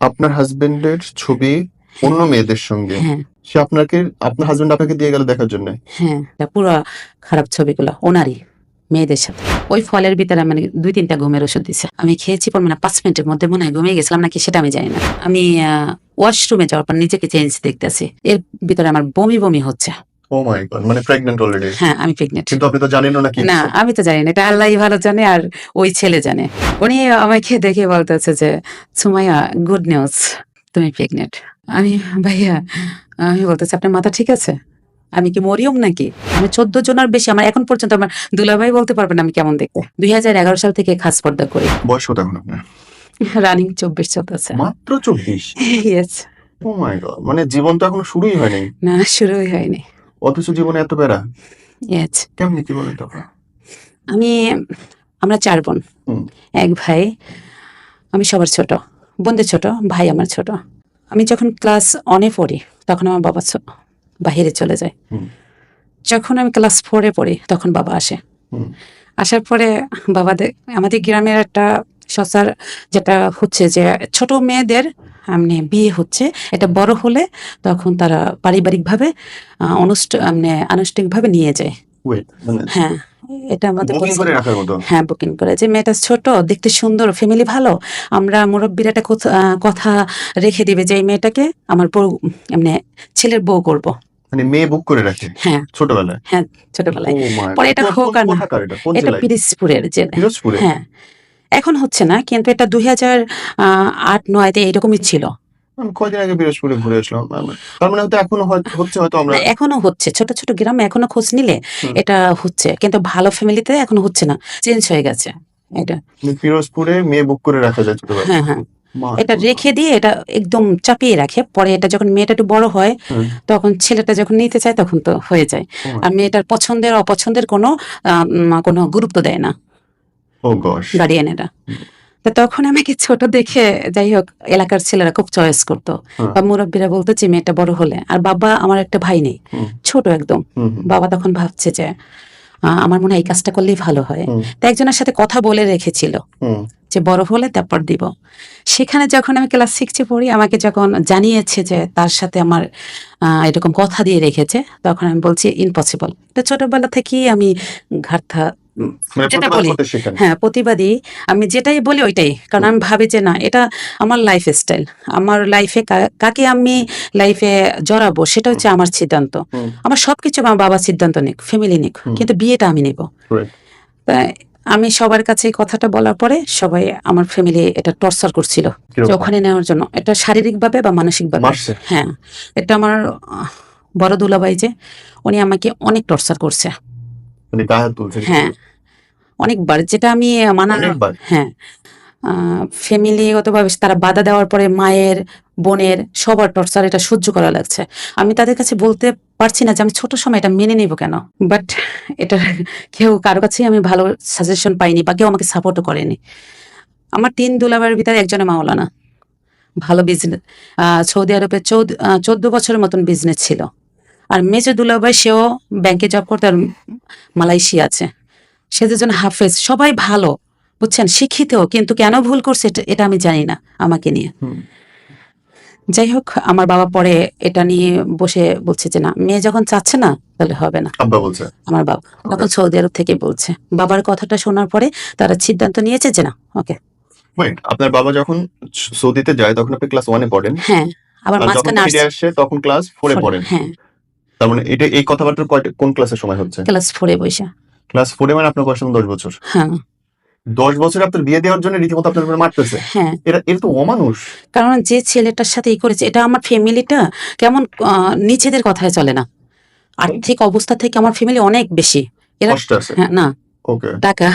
আপনার হাজবেন্ডের ছবি অন্য মেয়েদের সঙ্গে, হ্যাঁ সে আপনার হাজবেন্ড আপনাকে দিয়ে গেল দেখার জন্য? হ্যাঁ, এটা পুরো খারাপ ছবিগুলো ওনারই মেয়েদের সাথে। ওই ফলের ভিতরে মানে 2-3টা ঘুমের ওষুধ দিছে, আমি খেয়েছি পর মানে 5 মিনিটের মধ্যে মনে হয় ঘুমিয়ে গেছিলাম নাকি সেটা আমি জানি না। আমি ওয়াশরুমে যাওয়ার পর নিজেকে চেঞ্জ দেখতেছি, এর ভিতরে আমার বমি বমি হচ্ছে। ও মাই গড, মানে প্রেগন্যান্ট অলরেডি? হ্যাঁ আমি প্রেগনেন্ট। কিন্তু আপনি তো জানেনও না কি? না আমি তো জানি না, এটা আল্লাহই ভালো জানে আর ওই ছেলে জানে। উনি আমাকে দেখে বলতেছে যে সুমাইয়া গুড নিউজ, তুমি প্রেগনেন্ট। ভাইয়া আমি বলতেছি আপনার মাথা ঠিক আছে? আমি কি মরিয়ম নাকি? আমি 14 জনের বেশি, আমার এখন পর্যন্ত আমার দুলাভাই বলতে পারবেন আমি কেমন দেখতে। 2011 সাল থেকে খাস পর্দা করি। বয়স কত এখন আপনার? রানিং 24 চলতেছে। মাত্র 24? ইয়েস। ও মাই গড, মানে জীবন তো এখনো শুরুই হয়নি, না শুরুই হয়নি। অথচ জীবনে এত প্যারা। ইয়েস। কেমনি কি বলেন তো? আমরা 4 বোন, হুম। 1 ভাই। আমি সবার ছোট, বোনদের ছোট, ভাই আমার ছোট। আমি যখন ক্লাস 1-এ পড়ি তখন আমার বাবা বাহিরে চলে যায়। হুম। যখন আমি ক্লাস 4-এ পড়ি তখন বাবা আসে। হুম। আসার পরে আমাদের গ্রামের একটা সসার যেটা হচ্ছে যে ছোট মেয়েদের মানে বিয়ে হচ্ছে, এটা বড় হলে তখন তারা পারিবারিকভাবে আনুষ্ঠানিকভাবে নিয়ে যায়। ওয়েট, মানে হ্যাঁ এটা আমাদের বুকিং করে রাখার মতো? হ্যাঁ বুকিং করে, যে মেয়েটা ছোট, দেখতে সুন্দর, ফ্যামিলি ভালো, আমরা মুরব্বীর একটা কথা রেখে দিবে যে এই মেয়েটাকে আমার বউ মানে ছেলের বউ করব। মানে মেয়ে বুক করে রাখে হ্যাঁ ছোটবেলায়? হ্যাঁ ছোটবেলায়। ও মাই পরে গড, এটা হোক আর না, কোথাকার এটা? কোন এটা জেলায়? পিরোজপুরের যে। পিরোজপুরে? হ্যাঁ এখন হচ্ছে না, কিন্তু এটা 2008-9-তে এরকমই ছিল। আমি কয়দিন আগে পিরোজপুরে ঘুরে আসলাম। তার মানে হয়তো এখনো হচ্ছে, হয়তো আমরা। না, এখনো হচ্ছে, ছোট ছোট গ্রামে এখনো খোঁজ নিলে হুম। এটা হচ্ছে, কিন্তু ভালো ফ্যামিলিতে এখনো হচ্ছে না, চেঞ্জ হয়ে গেছে এটা। পিরোজপুরে মেয়ে বুক করে রাখা যায় ছোটবেলায়? হ্যাঁ হ্যাঁ, মার এটা বাবা। রেখে দিয়ে এটা একদম চাপিয়ে রাখে, পরে এটা যখন মেয়েটা একটু বড় হয় হুম। তখন ছেলেটা যখন নিতে চায় তখন তো হয়ে যায়। ও আর মেয়েটার পছন্দের অপছন্দের কোনো গুরুত্ব দেয় না ও গশ। গার্ডিয়ানেরা। তো তখন আমাকে ছোট দেখে, যাই হোক এলাকার ছেলেরা খুব চয়েস করতো, হ্যাঁ। বা মুরব্বীরা বলতো যে মেয়েটা বড় হলে। আর বাবা, আমার একটা ভাই নেই, হুম। ছোট একদম। হুম। হুম। বাবা তখন ভাবছে যে আমার মনে হয় এই কাজটা করলেই ভালো হয়। হুম। তো একজনের সাথে কথা বলে রেখেছিল হুম। যে বড় হলে তারপর দিব। সেখানে যখন আমি ক্লাস 6-এ পড়ি, আমাকে যখন জানিয়েছে যে তার সাথে আমার এরকম কথা দিয়ে রেখেছে, তখন আমি বলছি ইম্পসিবল। এটা ছোটবেলা থেকেই আমি ঘাটটা মানে যেটা প্রতিবাদ বলি, করতে শেখেন? হ্যাঁ প্রতিবাদী। আমি যেটাই বলি ওইটাই, কারণ আমি ভাবি যে না, এটা আমার লাইফ স্টাইল, আমার লাইফে কাকে আমি লাইফে জড়াবো সেটা হচ্ছে আমার সিদ্ধান্ত। হুম। আমার সবকিছু আমার বাবার সিদ্ধান্ত নিক, ফ্যামিলি নিক, হুম। কিন্তু বিয়েটা আমি নেব। Right. তাই আমি সবার কাছে এই কথাটা বলার পরে সবাই আমার ফ্যামিলি এটা টর্চার করছিল কিরকম? যে ওখানে নেওয়ার জন্য, এটা শারীরিকভাবে বা মানসিকভাবে। মারছে? হ্যাঁ, এটা আমার বড় দুলাভাই যে, উনি আমাকে অনেক টর্চার করছে। মানে গায়ে হাত তুলছে? হ্যাঁ অনেকবার, যেটা আমি মানার। অনেকবার? হ্যাঁ ফ্যামিলিগতভাবে তারা বাধা দেওয়ার পরে মায়ের, বোনের সবার টর্চার এটা সহ্য করা লাগছে। আমি তাদের কাছে বলতে পারছি না যে আমি ছোট সময় এটা মেনে নেব কেন, বাট এটা কেউ কারো কাছেই আমি ভালো সাজেশন পাইনি, বা কেউ আমাকে সাপোর্টও করেনি। আমার 3 দুলাভাইয়ের ভিতরে একজনে মাওলানা, ভালো বিজনেস, সৌদি আরবে 14 বছরের মতন বিজনেস ছিল। আর মেজো দুলাভাই, সেও ব্যাংকে জব করতে, আর মালয়েশিয়া আছে। সে দুজন হাফেজ, সবাই ভালো বুঝছেন, শিক্ষিত, কিন্তু কেন ভুল করছে এটা আমি জানি না আমাকে নিয়ে। হুম। যাই হোক, আমার বাবা পরে এটা নিয়ে বসে বলছে যে না, মেয়ে যখন চাচ্ছে না তাহলে হবে না। আব্বা বলছে? আমার বাবা তখন সৌদি আরব থেকে বলছে, বাবার কথাটা শোনার পরে তারা সিদ্ধান্ত নিয়েছে যে না ওকে। ওয়েট, আপনার বাবা যখন সৌদিতে যায় তখন আপনি ক্লাস 1-এ পড়েন? হ্যাঁ আবার আর যখন মাঝখানে ফিরে আসে তখন ক্লাস 4-এ পড়েন? হ্যাঁ তার মানে এটা, এই কথাবার্তা কোন ক্লাসের সময় হচ্ছে? ক্লাস 4-এ বসে। ক্লাস 4-এ, মানে আপনার বয়স 10 বছর? হ্যাঁ 10 বছরে আপনার বিয়ে দেওয়ার জন্য রীতিমতো আপনার উপরে মারতেছে? হ্যাঁ, এরা তো অমানুষ। কারণ যে ছেলেটার সাথে এই করেছে, এটা আমার ফ্যামিলিটা কেমন নিচেদের কথায় চলে না, আর্থিক অবস্থা থেকে আমার ফ্যামিলি অনেক বেশি। এরা কষ্ট আছে? হ্যাঁ না, ওকে। টাকা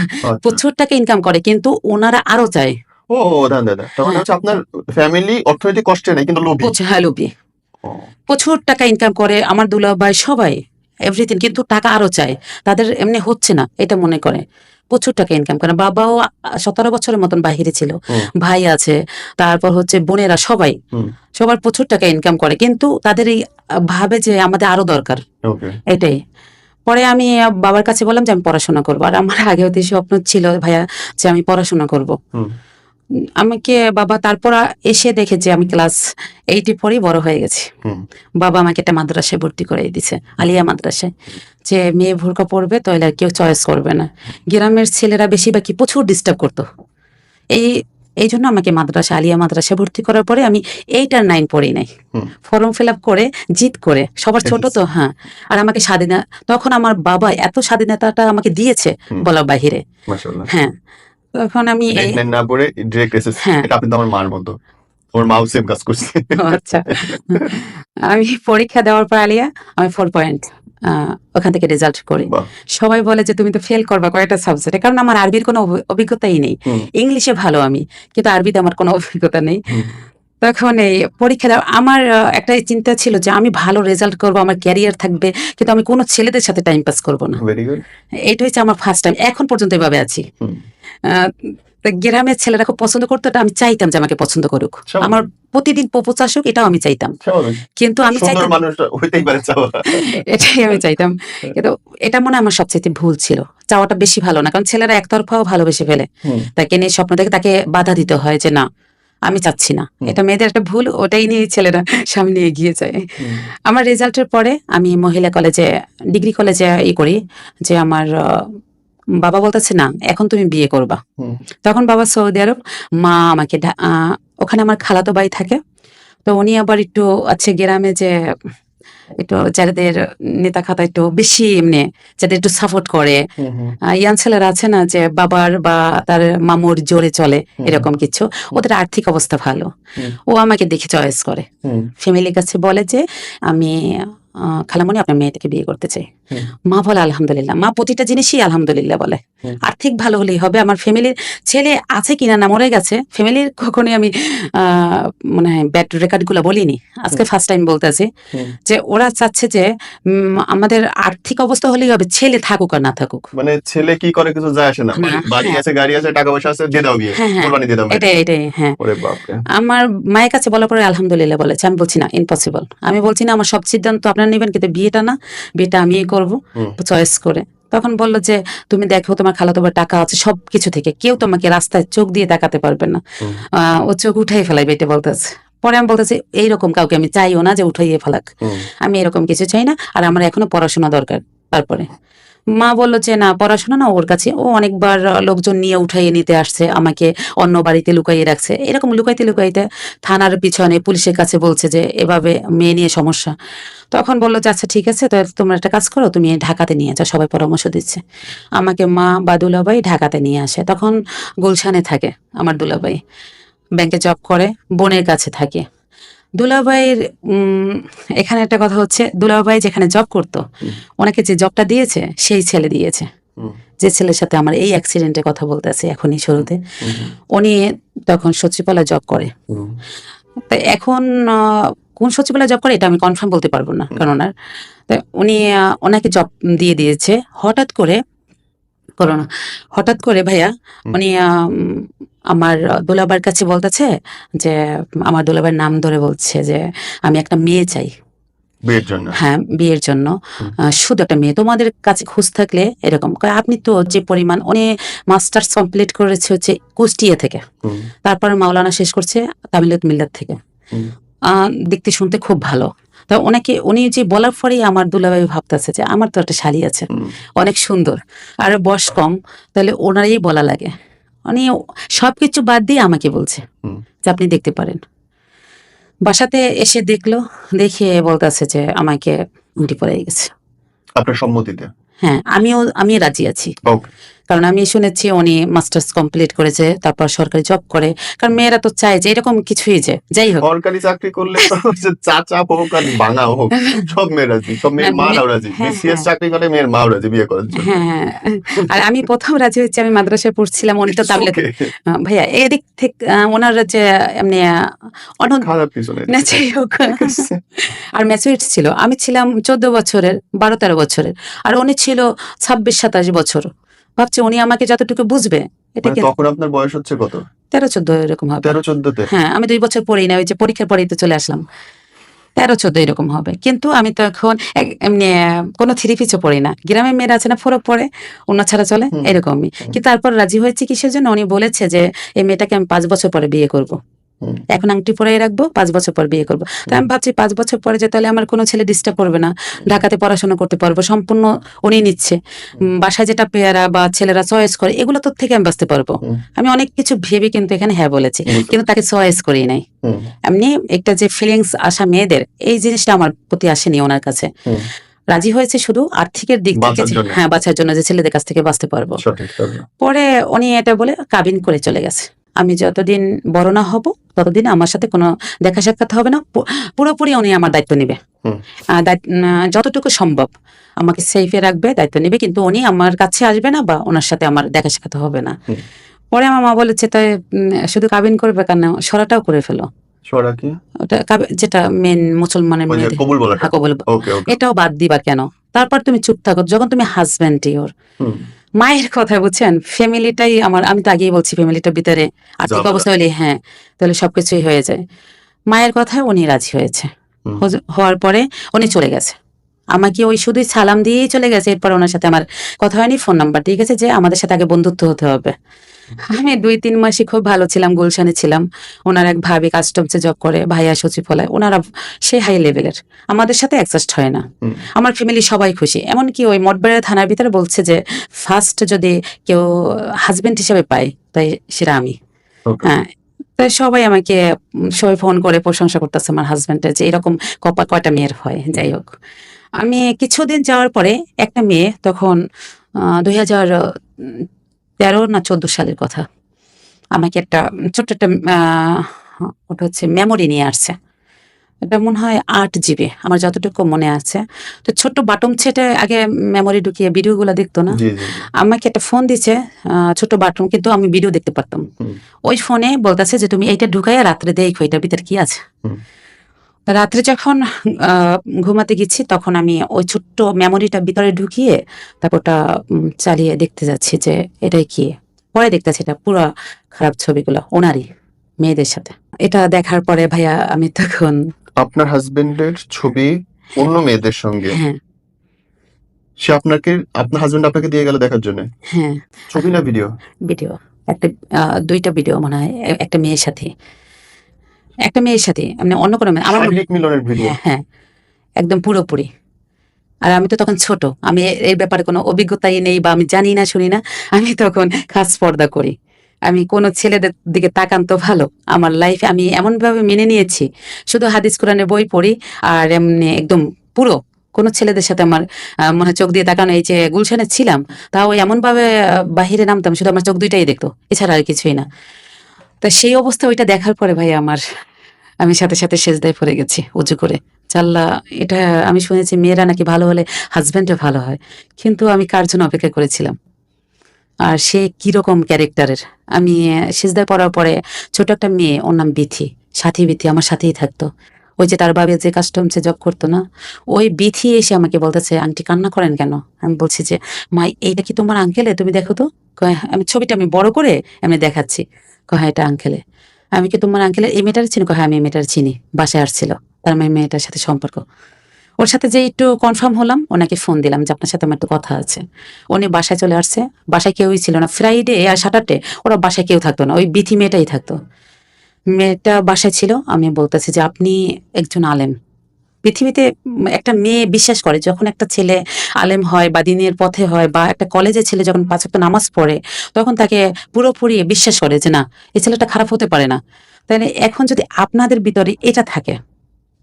প্রচুর টাকা ইনকাম করে, কিন্তু ওনারা আরো চায়। ও দাদা, তাহলে হচ্ছে আপনার ফ্যামিলি অর্থনৈতিক কষ্টে নেই, কিন্তু লোভী। হ্যাঁ লোভী, ও। প্রচুর টাকা ইনকাম করে আমার দুলাভাই সবাই, এভরিথিং, কিন্তু টাকা আরো চায়, তাদের এমনি হচ্ছে না এটা মনে করে। প্রচুর টাকা ইনকাম করে, বাবাও 17 বছরের মতন বাহিরে ছিল, হুম। ভাই আছে, তারপর হচ্ছে বোনেরা সবাই, হুম। সবার প্রচুর টাকা ইনকাম করে, কিন্তু তাদের এই ভাবে যে আমাদের আরো দরকার, ওকে। এটাই। পরে আমি বাবার কাছে বললাম যে আমি পড়াশোনা করবো, আর আমার আগে হতে স্বপ্ন ছিল ভাইয়া যে আমি পড়াশোনা করব। হুম। আমাকে বাবা তারপর এসে দেখে যে আমি ক্লাস 8-এ পরেই বড় হয়ে গেছি। হুম। বাবা আমাকে একটা মাদ্রাসায় ভর্তি করে দিছে, আলিয়া মাদ্রাসায়, যে মেয়ে বোরকা পড়বে তাহলে আর কেউ চয়েস করবে না। গ্রামের ছেলেরা বেশিরভাগই প্রচুর ডিস্টার্ব করতো। এই এই জন্য আমাকে আলিয়া মাদ্রাসায় ভর্তি করার পরে আমি 8 আর 9 পড়ি নাই। হুম। ফর্ম ফিল আপ করে জিদ করে, সবার ছোট তো, হ্যাঁ। আর আমাকে স্বাধীনতা, তখন আমার বাবা এত স্বাধীনতাটা আমাকে দিয়েছে হুম। বলার বাহিরে। মাশাআল্লাহ। হ্যাঁ, তখন আমি 8, 9 না পড়ে ডিরেক্ট এসএসসি। হ্যাঁ। এটা আপনি তো আমার মার মতো। আমার মাও সেম কাজ করছে। আচ্ছা, আমি পরীক্ষা দেওয়ার পর আলিয়া আমি 4 পয়েন্ট ওখান থেকে রেজাল্ট করি। বাহ। সবাই বলে যে তুমি তো ফেল করবা কয়েকটা সাবজেক্টে, কারণ আমার আরবির কোনো অভিজ্ঞতাই নেই। হুম। ইংলিশে ভালো আমি, কিন্তু আরবিতে আমার কোনো অভিজ্ঞতা নেই। হুম। তখন এই পরীক্ষা দেওয়া আমার একটা চিন্তা ছিল যে আমি ভালো রেজাল্ট করব, আমার ক্যারিয়ার থাকবে, কিন্তু আমি কোনো ছেলেদের সাথে টাইম পাস করব না। Very good. এটা হচ্ছে আমার ফার্স্ট টাইম, এখন পর্যন্ত এভাবে আছি। হুম। তা গ্রামের ছেলেরা খুব পছন্দ করতো, এটা আমি চাইতাম যে আমাকে পছন্দ করুক, স্বাভাবিক। আমার প্রতিদিন প্রপোজ আসুক, এটাও আমি চাইতাম। স্বাভাবিক। কিন্তু আমি সুন্দর চাইতাম, মানুষটা হইতেই পারে চাওয়া। এটাই আমি চাইতাম। কিন্তু এটা মনে হয় আমার সবচেয়ে ভুল ছিল, চাওয়াটা বেশি ভালো না, কারণ ছেলেরা একতরফাও ভালোবেসে ফেলে, হুম। তাকে নিয়ে স্বপ্ন দেখে তাকে বাধা দিতে হয় যে না আমি চাচ্ছি না। হুম। এটা মেয়েদের একটা ভুল, ওটাই নিয়ে ছেলেরা সামনে এগিয়ে যায়। হুম। আমার রেজাল্টের পরে আমি মহিলা কলেজে, ডিগ্রি কলেজে করি, যে আমার বাবা বলতেছে না এখন তুমি বিয়ে করবা। হুম। তখন বাবা সৌদি আরব, মা আমাকে ওখানে আমার খালাতো ভাই থাকে, তো উনি আবার একটু আছে গ্রামে যে একটু যাদের নেতা খাতা একটু বেশি এমনি, যাদের একটু সাপোর্ট করে, হুম। হুম। ইয়াং ছেলেরা আছে না যে বাবার বা তার মামুর জোরে চলে, হুম। এরকম কিছু, ওদের আর্থিক অবস্থা ভালো। হুম। ও আমাকে দেখে চয়েস করে, হুম। ফ্যামিলির কাছে বলে যে আমি খালামণি আপনার মেয়েটাকে বিয়ে করতে চাই। হুম। মা বলে আলহামদুলিল্লাহ, মা প্রতিটা জিনিসই আলহামদুলিল্লাহ বলে। হুম। আর্থিক ভালো হলেই হবে, আমার ফ্যামিলির ছেলে আছে কিনা না মরে গেছে, ফ্যামিলির কখনোই আমি মানে ব্যাড রেকর্ড গুলো বলিনি, আজকে ফার্স্ট টাইম বলতেছি হুম। যে ওরা চাচ্ছে যে আমাদের আর্থিক অবস্থা হলেই হবে, ছেলে থাকুক আর না থাকুক। মানে ছেলে কি করে কিছু যায় আসে না, না, বাড়ি হ্যাঁ। আছে, গাড়ি আছে, টাকা পয়সা আছে, দিয়ে দাও বিয়ে, হ্যাঁ, হ্যাঁ, কোরবানি দিয়ে দাও মেয়েকে। এটাই, হ্যাঁ। ওরে বাপরে। আমার মায়ের কাছে বলার পরে আলহামদুলিল্লাহ বলেছে, আমি বলছি না ইম্পসিবল, আমি বলছি না আমার সব সিদ্ধান্ত আপনারা নেবেন, কিন্তু বিয়েটা না, বিয়েটা আমিই করবো হুম। চয়েস করে। তখন বললো যে তুমি দেখো তোমার খালাতো ভাইয়ের টাকা আছে, সবকিছু থেকে কেউ তোমাকে রাস্তায় চোখ দিয়ে তাকাতে পারবে না, হুম। ও চোখ উঠাই ফেলাইবে, এটা বলতেছে। পরে আমি বলতেছি এইরকম কাউকে আমি চাইও না যে উঠাইয়ে ফেলাক, হুম। আমি এরকম কিছু চাই না, আর আমার এখনো পড়াশোনা দরকার। তারপরে মা বললো যে না পড়াশোনা না, ওর কাছে ও অনেকবার লোকজন নিয়ে উঠাইয়ে নিতে আসছে, আমাকে অন্য বাড়িতে লুকাইয়ে রাখছে, এরকম লুকাইতে লুকাইতে থানার পিছনে পুলিশের কাছে বলছে যে এভাবে মেয়ে নিয়ে সমস্যা। তখন বললো যে আচ্ছা ঠিক আছে, তাহলে তোমরা একটা কাজ করো, তুমি ঢাকাতে নিয়ে যাও, সবাই পরামর্শ দিচ্ছে। আমাকে মা বা দুলাভাই ঢাকাতে নিয়ে আসে, তখন গুলশানে থাকে আমার দুলাভাই, ব্যাংকে জব করে, বোনের কাছে থাকে। দুলাভাইয়ের এখানে একটা কথা হচ্ছে, দুলাভাই যেখানে জব করতো হুম। ওনাকে যে জবটা দিয়েছে সেই ছেলে দিয়েছে, হুম। যে ছেলের সাথে আমার এই অ্যাক্সিডেন্টের কথা বলতেছে এখনই শুরুতে, হুম। উনি তখন সচিবালয় জব করে। হুম। তো এখন কোন সচিবালয় জব করে এটা আমি কনফার্ম বলতে পারবো না, কারণ উনি ওনাকে জব দিয়ে দিয়েছে। হঠাৎ করে করোনা, হঠাৎ করে ভাইয়া হুম। উনি আমার দুলাভাইয়ের কাছে বলতেছে যে, আমার দুলাভাইয়ের নাম ধরে বলছে যে আমি একটা মেয়ে চাই, বিয়ের জন্য। হ্যাঁ বিয়ের জন্য, হুম। শুধু একটা মেয়ে, তোমাদের কাছে খোঁজ থাকলে এরকম কয়। আপনি তো যে পরিমাণ, উনি মাস্টার্স কমপ্লিট করেছে হচ্ছে কুষ্টিয়া থেকে, হুম। তারপরে মাওলানা শেষ করছে তামিলাত মিল্লাত থেকে। হুম। দেখতে শুনতে খুব ভালো। তা ওনাকে উনি যে বলার পরেই আমার দুলাভাই ভাবতেছে যে আমার তো একটা শালী আছে, হুম। অনেক সুন্দর, আর বয়স কম, তাহলে ওনারই বলা লাগে। উনি সবকিছু বাদ দিয়ে আমাকে বলছে হুম। যে আপনি দেখতে পারেন। বাসাতে এসে দেখলো, দেখে বলতেছে যে আমাকে উল্টি পড়ে গেছে। আপনার সম্মতিতে? হ্যাঁ, আমি রাজি আছি, ওকে। কারণ আমি শুনেছি উনি মাস্টার্স কমপ্লিট করেছে, তারপর সরকারি জব করে, কারণ মেয়েরা তো চায় যে এরকম কিছুই, যে যাই হোক সরকারি চাকরি করলে তো হচ্ছে চাচা হোক আর ভাঙা হোক, সব মেয়ে রাজি, সব মেয়ের মারাও রাজি। হ্যাঁ, বিসিএস চাকরি করে মেয়ের মাও রাজি বিয়ে করার জন্য। হ্যাঁ, আর আমি প্রথম রাজি হয়েছি, আমি মাদ্রাসায় পড়ছিলাম, উনি তো তাবলিগ। Okay, ভাইয়া এদিক থেকে ওনার যে এমনি খারাপ কিছু নেই। না, যাই হোক, আর ম্যাচুরিটি ছিল। আমি ছিলাম 14 বছরের, 12-13 বছরের, আর উনি ছিল 26-27 বছর। ভাবছি উনি আমাকে যতটুকু বুঝবে, এটা মানে কি তখন আপনার বয়স হচ্ছে কত? 13-14 এরকম হবে। 13-14 তে? হ্যাঁ, আমি 2 বছর পরেই না, ওই যে পরীক্ষার পরেই তো চলে আসলাম। 13-14 এরকম হবে। কিন্তু আমি তো এখন এমনি কোনো থ্রি পিসও পড়ি না। গ্রামের মেয়েরা আছে না ফ্রক পরে, ওড়না ছাড়া চলে, হুম, এরকমই। হুম, কিন্তু তারপর রাজি হয়েছি কিসের জন্য? উনি বলেছে যে এই মেয়েটাকে আমি 5 বছর পরে বিয়ে করব। হুম, এখন আংটি পরেই রাখবো, 5 বছর পর বিয়ে করব। তো আমি ভাবছি 5 বছর পরে যে তাহলে আমার কোনো ছেলে ডিস্টার্ব করবে না। ঢাকাতে পড়াশোনা করতে পারবো। সম্পূর্ণ উনি নিচ্ছে। বাসায় যেটা পেয়ারা বা ছেলেরা চয়েস করে এগুলো তো থেকে আমি বাঁচতে পারবো। হুম, আমি অনেক কিছু ভেবে কিন্তু এখানে হ্যাঁ বলেছি। বুঝতে কিন্তু তাকে চয়েস করি নাই। হুম, এমনি একটা যে ফিলিংস আসা মেয়েদের, এই জিনিসটা আমার প্রতি আসেনি ওনার কাছে। হুম, রাজি হয়েছে শুধু আর্থিকের দিক থেকে বাঁচার যে জন্য। হ্যাঁ, বাঁচার জন্য যে ছেলেদের কাছ থেকে বাঁচতে পারবো। সঠিক, সঠিক। পরে উনি এটা বলে কাবিন করে চলে গেছে। আমি যতদিন বড় না হব ততদিন আমার সাথে কোনো দেখা সাক্ষাৎ হবে না। পুরোপুরি উনি আমার দায়িত্ব নেবে। হুম, যতটুকু সম্ভব আমাকে সেফে রাখবে, দায়িত্ব নেবে। কিন্তু উনি আমার কাছে আসবে না বা ওনার সাথে আমার দেখা সাক্ষাৎ হবে না। হুম। পরে আমার মা বলেছে তাই শুধু কাবিন করবে কেন, সরাটাও করে ফেলো। সরা কি? ওটা যেটা মেন মুসলমানের ওই যে মেয়েদের, কবুল বলাটা। হ্যাঁ, কবুল। ওকে, ওকে। এটাও বাদ দিবা কেন? তারপর তুমি চুপ থাকো যখন তুমি হাজবেন্ডই ওর। হুম, মায়ের কথা বুঝছেন, ফ্যামিলিটাই আমার, আমি তো আগেই বলছি ফ্যামিলিটার ভিতরে আর্থিক ঝামেলা। অবস্থা হলে হ্যাঁ, তাহলে সবকিছুই হয়ে যায়। মায়ের কথায় উনি রাজি হয়েছে। হুম, হওয়ার পরে উনি চলে গেছে। আমাকে ওই শুধুই সালাম দিয়েই চলে গেছে। এরপর ওনার সাথে আমার কথা হয়নি, ফোন নাম্বার দিয়ে গেছে যে আমাদের সাথে আগে বন্ধুত্ব হতে হবে। আমি 2-3 মাসই খুব ভালো ছিলাম, গুলশানে ছিলাম। ওনার এক ভাবি কাস্টমসে জব করে, ভাইয়া সচিবালয়, ওনারা সেই হাই লেভেলের, আমাদের সাথে অ্যাডজাস্ট হয় না। হুম, আমার ফ্যামিলি সবাই খুশি, এমনকি ওই মঠবাড়িয়া থানার ভিতরে বলছে যে ফার্স্ট যদি কেউ হাজবেন্ড হিসেবে পায় তাই সেটা আমি। ওকে। হ্যাঁ, তাই সবাই আমাকে সবাই ফোন করে প্রশংসা করতেছে আমার হাজবেন্ডের যে এরকম কয়টা মেয়ের হয়। যাই হোক, আমি কিছুদিন যাওয়ার পরে একটা মেয়ে তখন 2013 না 14 সালের কথা, আমাকে একটা ছোট্ট একটা ওটা হচ্ছে মেমোরি নিয়ে আসছে। এটা মনে হয় 8 GB, আমার যতটুকু মনে আছে। তো ছোট্ট বাটন ছেটে আগে মেমোরি ঢুকিয়ে ভিডিওগুলো দেখতো না। জি, জি, জি। আমাকে একটা ফোন দিছে, ছোট বাটন, কিন্তু আমি ভিডিও দেখতে পারতাম। হুম, ওই ফোনে বলতেছে যে তুমি এইটা ঢুকাইয়া রাত্রে দেখো এটার ভিতরে কি আছে। হুম, রাত্রে যখন ঘুমাতে গেছি তখন আমি ওই ছোট্ট মেমোরিটা ভিতরে ঢুকিয়ে তারপরটা চালিয়ে দেখতে যাচ্ছি যে এটাই কি। পরে দেখতেছি এটা পুরো খারাপ ছবিগুলো ওনারই মেয়েদের সাথে। এটা দেখার পরে ভাইয়া আমি তখন আপনার হাজবেন্ডের ছবি অন্য মেয়েদের সঙ্গে হ্যাঁ, সে আপনার হাজবেন্ড আপনাকে দিয়ে গেল দেখার জন্য? হ্যাঁ, ছবি না ভিডিও? ভিডিও। একটা 2টা ভিডিও মনে হয়, একটা মেয়ের সাথে, একটা মেয়ের সাথে, মানে অন্য কোনো মেয়ে আমার শারীরিক মিলনের ভিডিও? হ্যাঁ, হ্যাঁ, একদম পুরোপুরি। আর আমি তো তখন ছোট, আমি এর ব্যাপারে কোনো অভিজ্ঞতাই নেই বা আমি জানি না, শুনি না। আমি তখন খাস পর্দা করি। আমি কোনো ছেলেদের দিকে তাকান তো ভালো। আমার লাইফে আমি এমনভাবে মেনে নিয়েছি, শুধু হাদিস কোরআনের বই পড়ি আর এমনি একদম পুরো কোনো ছেলেদের সাথে আমার মনে হয় চোখ দিয়ে তাকানো। এই যে গুলশানে ছিলাম, তাও এমনভাবে বাহিরে নামতাম শুধু আমার চোখ দুইটাই দেখতো, এছাড়া আর কিছুই না। তা সেই অবস্থা ওইটা দেখার পরে ভাই আমি সাথে সাথে সেজদায় পড়ে গেছি উঁচু করে। চাল্লা, এটা আমি শুনেছি মেয়েরা নাকি ভালো হলে হাজবেন্ডও ভালো হয়, কিন্তু আমি কার জন্য অপেক্ষা করেছিলাম আর সে কিরকম ক্যারেক্টারের। আমি সেজদায় পড়ার পরে ছোট একটা মেয়ে, ওর নাম বিথি, সাথী বিথি, আমার সাথেই থাকতো। ওই যে তার বাবা যে কাস্টমসে জব করতো না, ওই বিথি এসে আমাকে বলতেছে আন্টি কান্না করেন কেন? আমি বলছি যে মা এইটা কি তোমার আঙ্কেলে, তুমি দেখো তো। কয় আমি ছবিটা আমি বড় করে আমি দেখাচ্ছি। কয় হ্যাঁ এটা আঙ্কেলে। আমি কি তোমার আঙ্কেলের এই মেয়েটার চিনি? কয় হ্যাঁ আমি এই মেয়েটার চিনি, বাসায় আসছিল। তার মানে মেয়েটার সাথে সম্পর্ক। ওর সাথে যে একটু কনফার্ম হলাম, ওনাকে ফোন দিলাম যে আপনার সাথে আমার একটু কথা আছে। উনি বাসায় চলে আসছে। বাসায় কেউই ছিল না, ফ্রাইডে আর স্যাটারডে ওরা বাসায় কেউ থাকতো না, ওই বিথি মেয়েটাই থাকতো। মেয়েটা বাসায় ছিল। আমি বলতেছি যে আপনি একজন আলেম। পৃথিবীতে একটা মেয়ে বিশ্বাস করে যখন একটা ছেলে আলেম হয় বা দিনের পথে হয় বা একটা কলেজে ছেলে যখন 5 ওয়াক্ত নামাজ পড়ে, তখন তাকে পুরোপুরি বিশ্বাস করে যে না, এই ছেলেটা খারাপ হতে পারে না। তাহলে এখন যদি আপনাদের ভিতরে এটা থাকে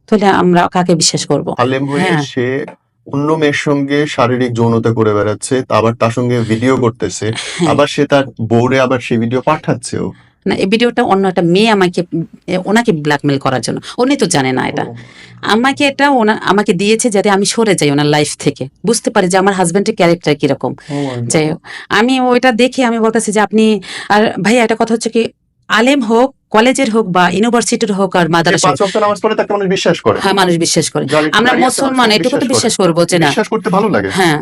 তাহলে আমরা কাকে বিশ্বাস করব? আলেম হয়ে হ্যাঁ, সে অন্য মেয়ের সঙ্গে শারীরিক যৌনতা করে বেড়াচ্ছে, আবার তার সঙ্গে ভিডিও করতেছে, হ্যাঁ। আবার সে তার বউরে আবার সেই ভিডিও পাঠাচ্ছেও। না, এই ভিডিওটা অন্য একটা মেয়ে আমাকে ওনাকে ব্ল্যাকমেল করার জন্য, উনি তো জানে না এটা। আমাকে এটা আমাকে দিয়েছে যাতে আমি সরে যাই ওনার লাইফ থেকে, বুঝতে পারি যে আমার হাজবেন্ডের ক্যারেক্টার কিরকম। যাই হোক, আমি ওইটা দেখে আমি বলতেছি যে আপনি, আর ভাইয়া একটা কথা হচ্ছে কি, আলেম হোক কলেজের হোক বা ইউনিভার্সিটির হোক আর যে মাদ্রাসা 5 ওয়াক্ত নামাজ পড়ে তাকে মানুষ বিশ্বাস করে। হ্যাঁ মানুষ বিশ্বাস করে। যার একটু আমরা দাড়ি আছে মুসলমান মানুষ এটুকু তো বিশ্বাস করে। বিশ্বাস করবো যে না। বিশ্বাস করতে ভালো লাগে। হ্যাঁ,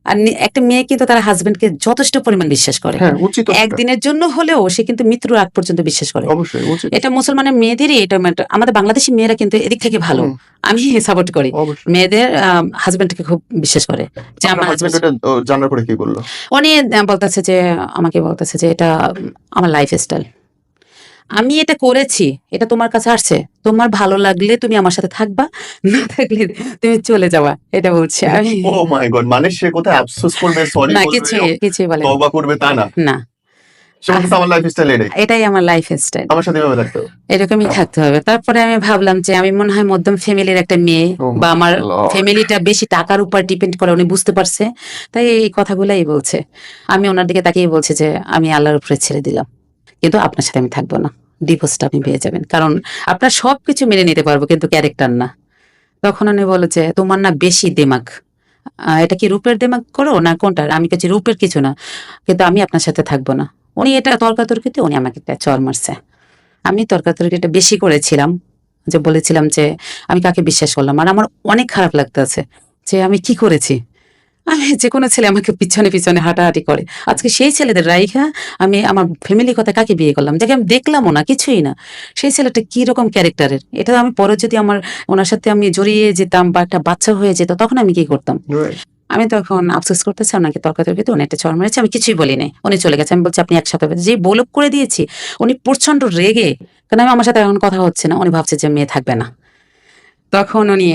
আর একটা মেয়ে কিন্তু তার হাজবেন্ডকে যথেষ্ট পরিমাণ বিশ্বাস করে। হ্যাঁ, উচিত সেটা। একদিনের জন্য হলেও সে কিন্তু মৃত্যুর আগ পর্যন্ত বিশ্বাস করে। অবশ্যই উচিত। এটা মুসলমানের মেয়েদেরই এটা আমাদের বাংলাদেশি মেয়েরা কিন্তু এদিক থেকে ভালো। হুম। আমি সাপোর্ট করি। অবশ্যই। মেয়েদের হাজবেন্ডকে খুব বিশ্বাস করে যে আপনার আমার হাজবেন্ড এটা জানার পরে কি বললো? উনি বলতেছে যে আমাকে বলতেছে যে এটা আমার লাইফস্টাইল, আমি এটা করেছি, এটা তোমার কাছে আসছে, তোমার ভালো লাগলে তুমি আমার সাথে থাকবা, না থাকলে তুমি চলে যাবা, এটা বলছে। আমি ও মাই গড, মানে সে কোথায় আফসোস করবে, সরি না বলবে, কিছুই বলে তওবা করবে তা না। না, সে বলছে আমার লাইফস্টাইল এটাই, এটাই আমার লাইফস্টাইল, আমার সাথে এভাবে থাকতে হবে। এরকমই থাকতে হবে। তারপরে আমি ভাবলাম যে আমি মনে হয় মধ্যম ফ্যামিলির একটা মেয়ে, Oh my বা আমার Lord. ফ্যামিলিটা বেশি টাকার উপর ডিপেন্ড করে, উনি বুঝতে পারছে, তাই এই কথাগুলাই বলছে। আমি ওনার দিকে তাকিয়ে বলছি যে আমি আল্লাহর উপরে ছেড়ে দিলাম, কিন্তু আপনার সাথে আমি থাকবো না, ডিভোর্সটা আপনি পেয়ে যাবেন, কারণ আপনার সবকিছু মেনে নিতে পারবো কিন্তু ক্যারেক্টার না। তখন উনি বলে যে তোমার না বেশি দিমাগ, এটা কি রূপের দিমাগ করো না কোনটা? আমি কাছে রূপের কিছু না, কিন্তু আমি আপনার সাথে থাকবো না। উনি এটা তর্কাতর্কিতে উনি আমাকে একটা চর মারছে। আমি তর্কাতর্কিটা বেশি করেছিলাম, যে বলেছিলাম যে আমি কাকে বিশ্বাস করলাম, আর আমার অনেক খারাপ লাগতেছে যে আমি কি করেছি। আমি যে কোনো ছেলে আমাকে পিছনে পিছনে হাঁটাহাঁটি করে, আজকে সেই ছেলেদের রাইখা আমি আমার ফ্যামিলির কথা কাকে বিয়ে করলাম, যাকে আমি দেখলামও না, কিছুই না, সেই ছেলেটা কি রকম ক্যারেক্টারের, এটা আমি পরে যদি আমার ওনার সাথে আমি জড়িয়ে যেতাম বা একটা বাচ্চা হয়ে যেত, তখন আমি কি করতাম। Right. আমি তখন আফসোস করতেছি, ওনাকে তর্কাতর্কিতে উনি একটা চড় মেরেছে, আমি কিছুই বলি নাই, উনি চলে গেছে। আমি বলছি আপনি একসাথে হবে, যেই বলক করে দিয়েছি উনি প্রচন্ড রেগে, কারণ আমি আমার সাথে এখন কথা হচ্ছে না, উনি ভাবছে যে মেয়ে থাকবে না। তখন উনি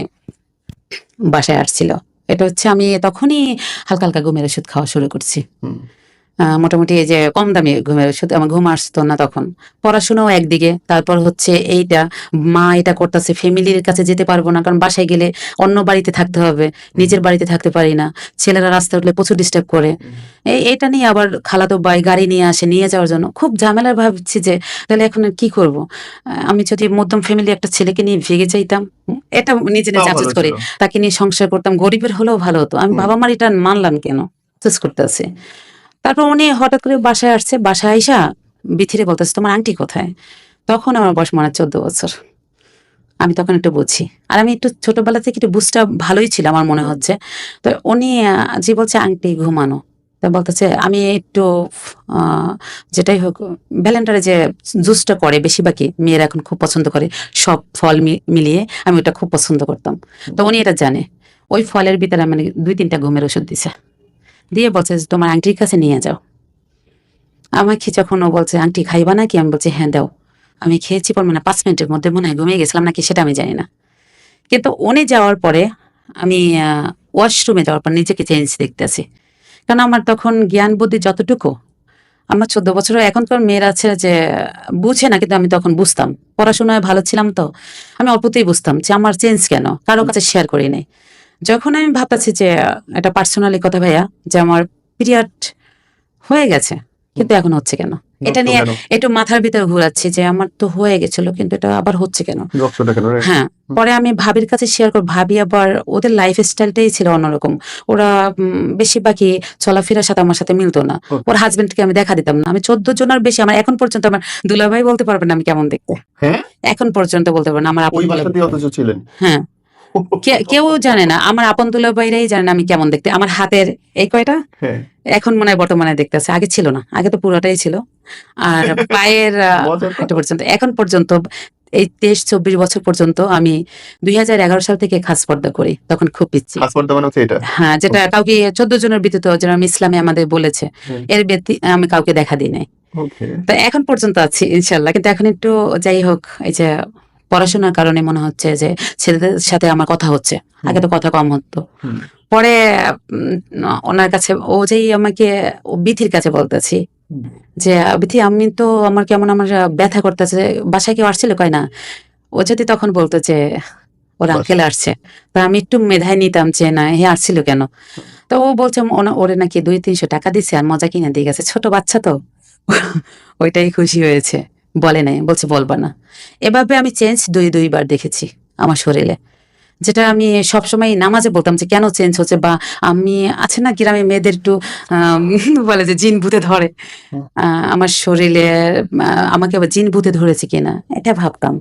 বাসায় আসছিল, এটা হচ্ছে আমি তখনই হালকা হালকা ঘুমের ওষুধ খাওয়া শুরু করছি। হুম। মোটামুটি এই যে কম দামি ঘুমের ওষুধ, আমার ঘুম আসতো না তখন, পড়াশোনাও একদিকে, তারপর হচ্ছে এইটা মা এটা করতেছে, ফ্যামিলির কাছে যেতে পারবো না, কারণ বাসায় গেলে অন্য বাড়িতে থাকতে হবে, নিজের বাড়িতে থাকতে পারি না, ছেলেরা রাস্তায় উঠলে প্রচুর ডিস্টার্ব করে। এটা নিয়ে আবার খালাতো ভাই গাড়ি নিয়ে আসে নিয়ে যাওয়ার জন্য, খুব ঝামেলার ভাবছি যে তাহলে এখন আর কি করব। আমি যদি মধ্যম ফ্যামিলি একটা ছেলেকে নিয়ে ভেগে যাইতাম, এটা নিজে নিজে তাও আফসোস ভালো করি, ছিল। তাকে নিয়ে সংসার করতাম, গরিবের হলেও ভালো হতো, আমি বাবা মার এটা মানলাম কেন, আফসোস করতেছি। তারপর উনি হঠাৎ করে বাসায় আসছে, বাসায় আইসা বিথিরে বলতেছে তোমার আংটি কোথায়। তখন আমার বয়স মনে হয় 14 বছর, আমি তখন একটু বুঝি, আর আমি একটু ছোটবেলা থেকে একটু বুঝটা ভালোই ছিল আমার মনে হচ্ছে। তো উনি যে বলছে আংটি ঘুমানো, তা বলতেছে আমি একটু যেটাই হোক ভ্যালেন্টারে যে জুসটা করে বেশিরভাগই মেয়েরা এখন খুব পছন্দ করে, সব ফল মিলিয়ে আমি ওটা খুব পছন্দ করতাম। তো উনি এটা জানে, ওই ফলের ভিতরে মানে 2-3টা ঘুমের ওষুধ দিছে, দিয়ে বলছে যে তোমার আংটির কাছে নিয়ে যাও। আমাকে যখন ও বলছে আংটি খাইবা নাকি, আমি বলছি হ্যাঁ দাও। আমি খেয়েছি পর মানে 5 মিনিটের মধ্যে মনে হয় ঘুমিয়ে গেছিলাম নাকি সেটা আমি জানি না। কিন্তু উনি যাওয়ার পরে আমি ওয়াশরুমে যাওয়ার পর নিজেকে চেঞ্জ দেখতেছি, কারণ আমার তখন জ্ঞান বুদ্ধি যতটুকু, আমার 14 বছরের এখনকার মেয়েরা আছে যে বুঝে না, কিন্তু আমি তখন বুঝতাম, পড়াশোনায় ভালো ছিলাম, তো আমি অল্পতেই বুঝতাম যে আমার চেঞ্জ কেন, কারো কাছে শেয়ার করি নাই। যখন আমি ভাবতেছি যে এটা পার্সোনালি কথা ভাইয়া, যে আমার পিরিয়ড হয়ে গেছে কিন্তু এখন হচ্ছে কেন, এটা নিয়ে একটু মাথার ভিতরে ঘুরাচ্ছি যে আমার তো হয়ে গেছিল কিন্তু এটা আবার হচ্ছে কেন। রক্তটা কেন? Right. হ্যাঁ, পরে আমি ভাবির কাছে শেয়ার করি, ভাবি আবার ওদের লাইফ স্টাইলটাই ছিল অন্যরকম, ওরা বেশিরভাগই চলাফেরার সাথে আমার সাথে মিলতো না। ওর হাজবেন্ডকে আমি দেখা দিতাম না, আমি 14 জনের বেশি, আমার এখন পর্যন্ত আমার দুলাভাই বলতে পারবে না আমি কেমন দেখতে, হ্যাঁ, এখন পর্যন্ত বলতে পারবে না আমার আপন ওই দুলাভাই। বাসাতেই অথচ ছিলেন। হ্যাঁ, কেউ জানে না, আমার আপন দুলাভাইরাই জানে না আমি কেমন দেখতে। আমার হাতের এই কয়টা হ্যাঁ, এখন মনে হয় বর্তমানে দেখতেছে, আগে ছিল না, আগে তো পুরোটাই ছিল। আর পায়ের মজার কথা। এটা পর্যন্ত এখন পর্যন্ত এই 23-24 বছর পর্যন্ত আমি 2011 সাল থেকে খাস পর্দা করি, তখন খুব পিচ্ছি। খাস পর্দা মানে হচ্ছে এটা। হ্যাঁ, যেটা কাউকে 14 জনের ব্যতীত, যেটা আমি ইসলামে আমাদের বলেছে, এর ব্যক্তি আমি কাউকে দেখা দিই নাই। ওকে। তো এখন পর্যন্ত আছি ইনশাল্লাহ, কিন্তু এখন একটু যাই হোক এই যে পড়াশোনার কারণে মনে হচ্ছে যে ছেলেদের সাথে আমার কথা হচ্ছে, আগে তো কথা কম হতো। পরে ওনার কাছে ও যেই আমাকে বিথির কাছে বলতেছি যে বিথি আমি তো আমার কেমন আমার ব্যথা করতেছে, বাসায় কেউ আসছিল কয় না, ও যদি তখন বলতো যে ওর আঙ্কেল আসছে, তা আমি একটু মেধায় নিতাম যে না হে আসছিল কেন। তো ও বলছে ওরে নাকি 200-300 টাকা দিছে আর মজা কিনে দিয়ে গেছে, ছোট বাচ্চা তো ওইটাই খুশি হয়েছে, বলে নাই, বলছে বলবা না। এভাবে আমি চেঞ্জ দুইবার দেখেছি আমার শরীরে, যেটা আমি সবসময় নামাজে বলতাম যে কেন চেঞ্জ হচ্ছে, বা আমি আছে না গ্রামে মেয়েদের একটু বলে যে জিন ভূতে ধরে, হুম। আমার শরীরে আমাকে আবার জিন ভূতে ধরেছে কিনা এটা ভাবতাম,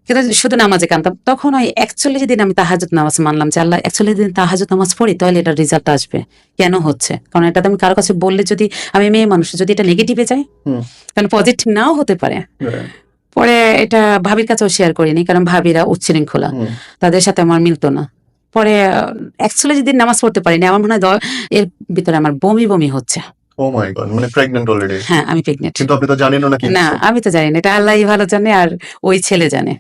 কিন্তু শুধু নামাজে কানতাম। তখন ওই 41 দিন আমি তাহাজ্জুদ নামাজ মানলাম যে আল্লাহ 41 দিন তাহাজ্জুদ নামাজ পড়ি তাহলে এটা রেজাল্ট আসবে, কেন হচ্ছে, কারণ এটা তো আমি কারো কাছে বললে যদি আমি মেয়ে মানুষ যদি এটা নেগেটিভে যায়, হুম। কারণ পজিটিভ নাও হতে পারে। Right. পরে এটা ভাবির কাছেও শেয়ার করিনি, কারণ ভাবিরা উচ্ছৃঙ্খলা, হুম। তাদের সাথে আমার মিলতো না। পরে 41 দিন নামাজ পড়তে পারিনি, আমার মনে হয় এর ভিতরে আমার বমি বমি হচ্ছে। Oh my God, মানে প্রেগন্যান্ট অলরেডি। হ্যাঁ আমি প্রেগনেন্ট। কিন্তু আপনি তো জানেনও না কি না হচ্ছে। আমি তো জানি না, এটা আল্লাহই ভালো জানে আর ওই ছেলে জানে।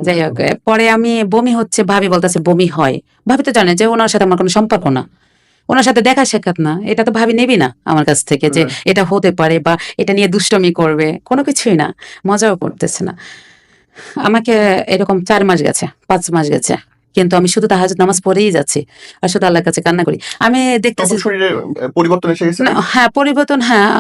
যাই হোক, পরে আমি বমি হচ্ছে, ভাবি বলতেছে বমি হয়, ভাবি তো জানে যে ওনার সাথে আমার কোনো সম্পর্ক না, ওনার সাথে দেখা সাক্ষাৎ না, এটা তো ভাবি নেবি না আমার কাছ থেকে যে Right. এটা হতে পারে বা এটা নিয়ে দুষ্টমি করবে, কোনো কিছুই না, মজাও করতেছে না। আমাকে এরকম 4 মাস গেছে, 5 মাস গেছে, কিন্তু আমি শুধু তাহাজ্জুদ নামাজ পড়েই যাচ্ছি আর শুধু আল্লাহর কাছে কান্না করি। আমি দেখতেছি তখন শরীরে পরিবর্তন এসে গেছে না, হ্যাঁ পরিবর্তন হ্যাঁ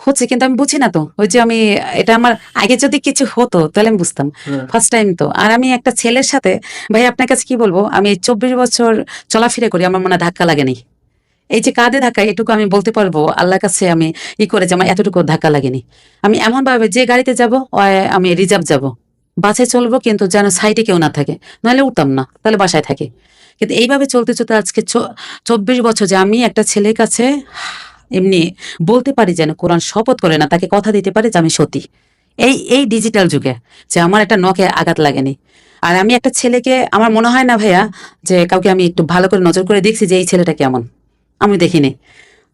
হচ্ছে, কিন্তু আমি বুঝি না তো, ওই যে আমি এটা আমার আগে যদি কিছু হতো তাহলে আমি বুঝতাম, হ্যাঁ। ফার্স্ট টাইম তো। আর আমি একটা ছেলের সাথে, ভাই আপনার কাছে কি বলবো, আমি 24 বছর চলাফেরা করি, আমার মনে হয় ধাক্কা লাগেনি। এই যে কাঁধে ধাক্কা, এটুকু আমি বলতে পারবো আল্লাহর কাছে আমি করে যে আমার এতটুকু ধাক্কা লাগেনি। আমি এমন ভাবে যে গাড়িতে যাব আমি রিজার্ভ যাব, বাসে চলবো কিন্তু যেন সাইডে কেউ না থাকে, নাহলে উঠতাম না, তাহলে বাসায় থাকি। কিন্তু এইভাবে চলতে চলতে আজকে 24 বছর যে আমি একটা ছেলের কাছে এমনি বলতে পারি যেন কোরআন শপথ করে না, তাকে কথা দিতে পারি যে আমি সতী, এই এই ডিজিটাল যুগে যে আমার একটা নখে আঘাত লাগেনি। আর আমি একটা ছেলেকে, আমার মনে হয় না ভাইয়া যে কাউকে আমি একটু ভালো করে নজর করে দেখছি যে এই ছেলেটা কেমন, আমি দেখিনি।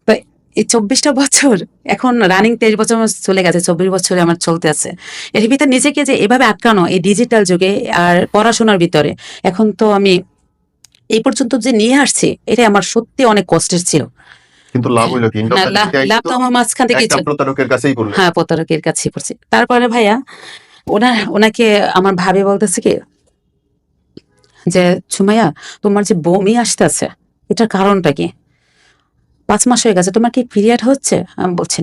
তো এই 24টা বছর, এখন রানিং 23 বছর আমার চলে গেছে, 24 বছরে আমার চলতে আছে। এর ভিতরে নিজেকে যে এভাবে আটকানো এই ডিজিটাল যুগে আর পড়াশোনার ভিতরে, এখন তো আমি এই পর্যন্ত যে নিয়ে আসছি এটা আমার সত্যি অনেক কষ্টের ছিল। কিন্তু লাভ হইলো কি? না লাভ তো আমার মাঝখান থেকে একটা প্রতারকের কাছেই পড়লেন। হ্যাঁ প্রতারকের কাছেই পড়ছি। তারপরে ভাইয়া ওনাকে আমার ভাবি বলতেছে কি যে সুমাইয়া তোমার যে বমি আসতেছে এটার কারণটা কি, 5 মাস হয়ে গেছে, তোমার কি পিরিয়ড হচ্ছে? আমি বলছি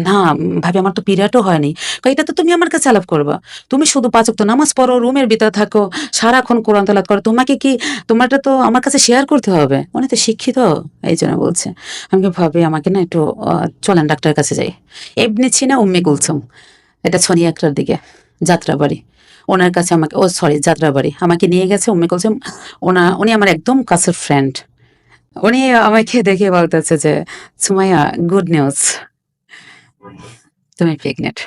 না ভাবি আমার তো পিরিয়ডও হয়নি। এটা তো তুমি আমার কাছে আলাপ করবা, তুমি শুধু 5 ওয়াক্ত নামাজ পড়ো, রুমের ভিতরে থাকো, সারাক্ষণ কোরআন তেলাওয়াত করো, তোমাকে কি তোমারটা তো আমার কাছে শেয়ার করতে হবে, উনি তো শিক্ষিত এই জন্য বলছে। আমি ভাবি আমাকে না একটু চলেন ডাক্তারের কাছে যাই। এমনি ছিনা উম্মে কুলসুম, এটা ছনি একটার দিকে যাত্রাবাড়ি, ওনার কাছে আমাকে যাত্রাবাড়ি আমাকে নিয়ে গেছে উম্মে কুলসুম। উনি আমার একদম কাছের ফ্রেন্ড, উনি আমাকে দেখে বলতেছে যে সুমাইয়া গুড নিউজ, তুমি প্রেগনেন্ট।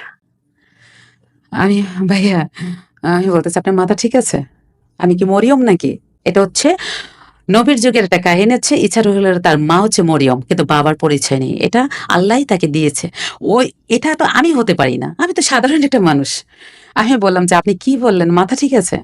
আমি ভাইয়া আমি বলতেছি আপনার মাথা ঠিক আছে, আমি কি মরিয়ম নাকি? এটা হচ্ছে নবীর যুগের একটা কাহিনী, হচ্ছে ইচ্ছা রহিলের তার মা হচ্ছে মরিয়ম, কিন্তু বাবার পরিচয় নেই, এটা আল্লাহই তাকে দিয়েছে। ওই এটা তো আমি হতে পারি না, আমি তো সাধারণ একটা মানুষ। আমি বললাম যে আপনি কি বললেন, মাথা ঠিক আছে?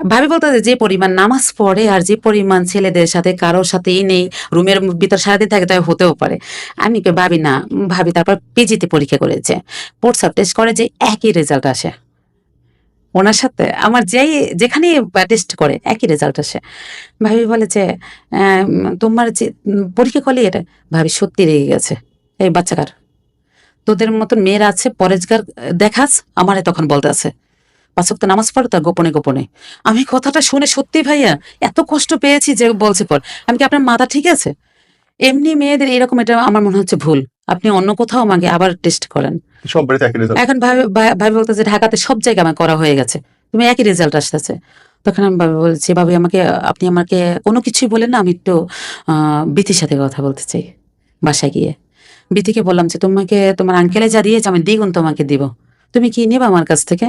ভাবি বলতে যে পরিমাণ নামাজ পড়ে আর যে পরিমাণ ছেলেদের সাথে কারোর সাথেই নেই, রুমের ভিতর সারাদিন থাকে, তাই হতেও পারে। আমি ভাবি না, ভাবি তারপর পিজিতে পরীক্ষা করেছে, পোর্টসআপ টেস্ট করে যে একই রেজাল্ট আসে, ওনার সাথে আমার যেখানে টেস্ট করে একই রেজাল্ট আসে। ভাবি বলে যে তোমার যে পরীক্ষা করলে এটা, ভাবি সত্যি রেগে গেছে, এই বাচ্চাকার তোদের মতন মেয়েরা আছে পরেজগার দেখাস, আমারে তখন বলতে আছে 5 ওয়াক্ত নামাজ পড়ো তা গোপনে গোপনে। আমি কথাটা শুনে সত্যি ভাইয়া এত কষ্ট পেয়েছি যে বলছে পর, আমি কি আপনার মাথা ঠিক আছে? এমনি মেয়েদের এরকম, এটা আমার মনে হচ্ছে ভুল, আপনি অন্য কোথাও আমাকে আবার টেস্ট করেন। সব বাড়িতে একই রেজাল্ট। এখন ভাবি বলতেছে ঢাকাতে সব জায়গায় আমার করা হয়ে গেছে, তুমি একই রেজাল্ট আসতেছে। তখন আমি ভাবি বলছি ভাবি আপনি আমাকে কোনো কিছুই বলেন না, আমি একটু বিথির সাথে কথা বলতে চাই। বাসায় গিয়ে বিথিকে বললাম যে তোমাকে তোমার আঙ্কেলে যা দিয়েছে আমি দ্বিগুণ তোমাকে দিব, তুমি কি নেবা আমার কাছ থেকে?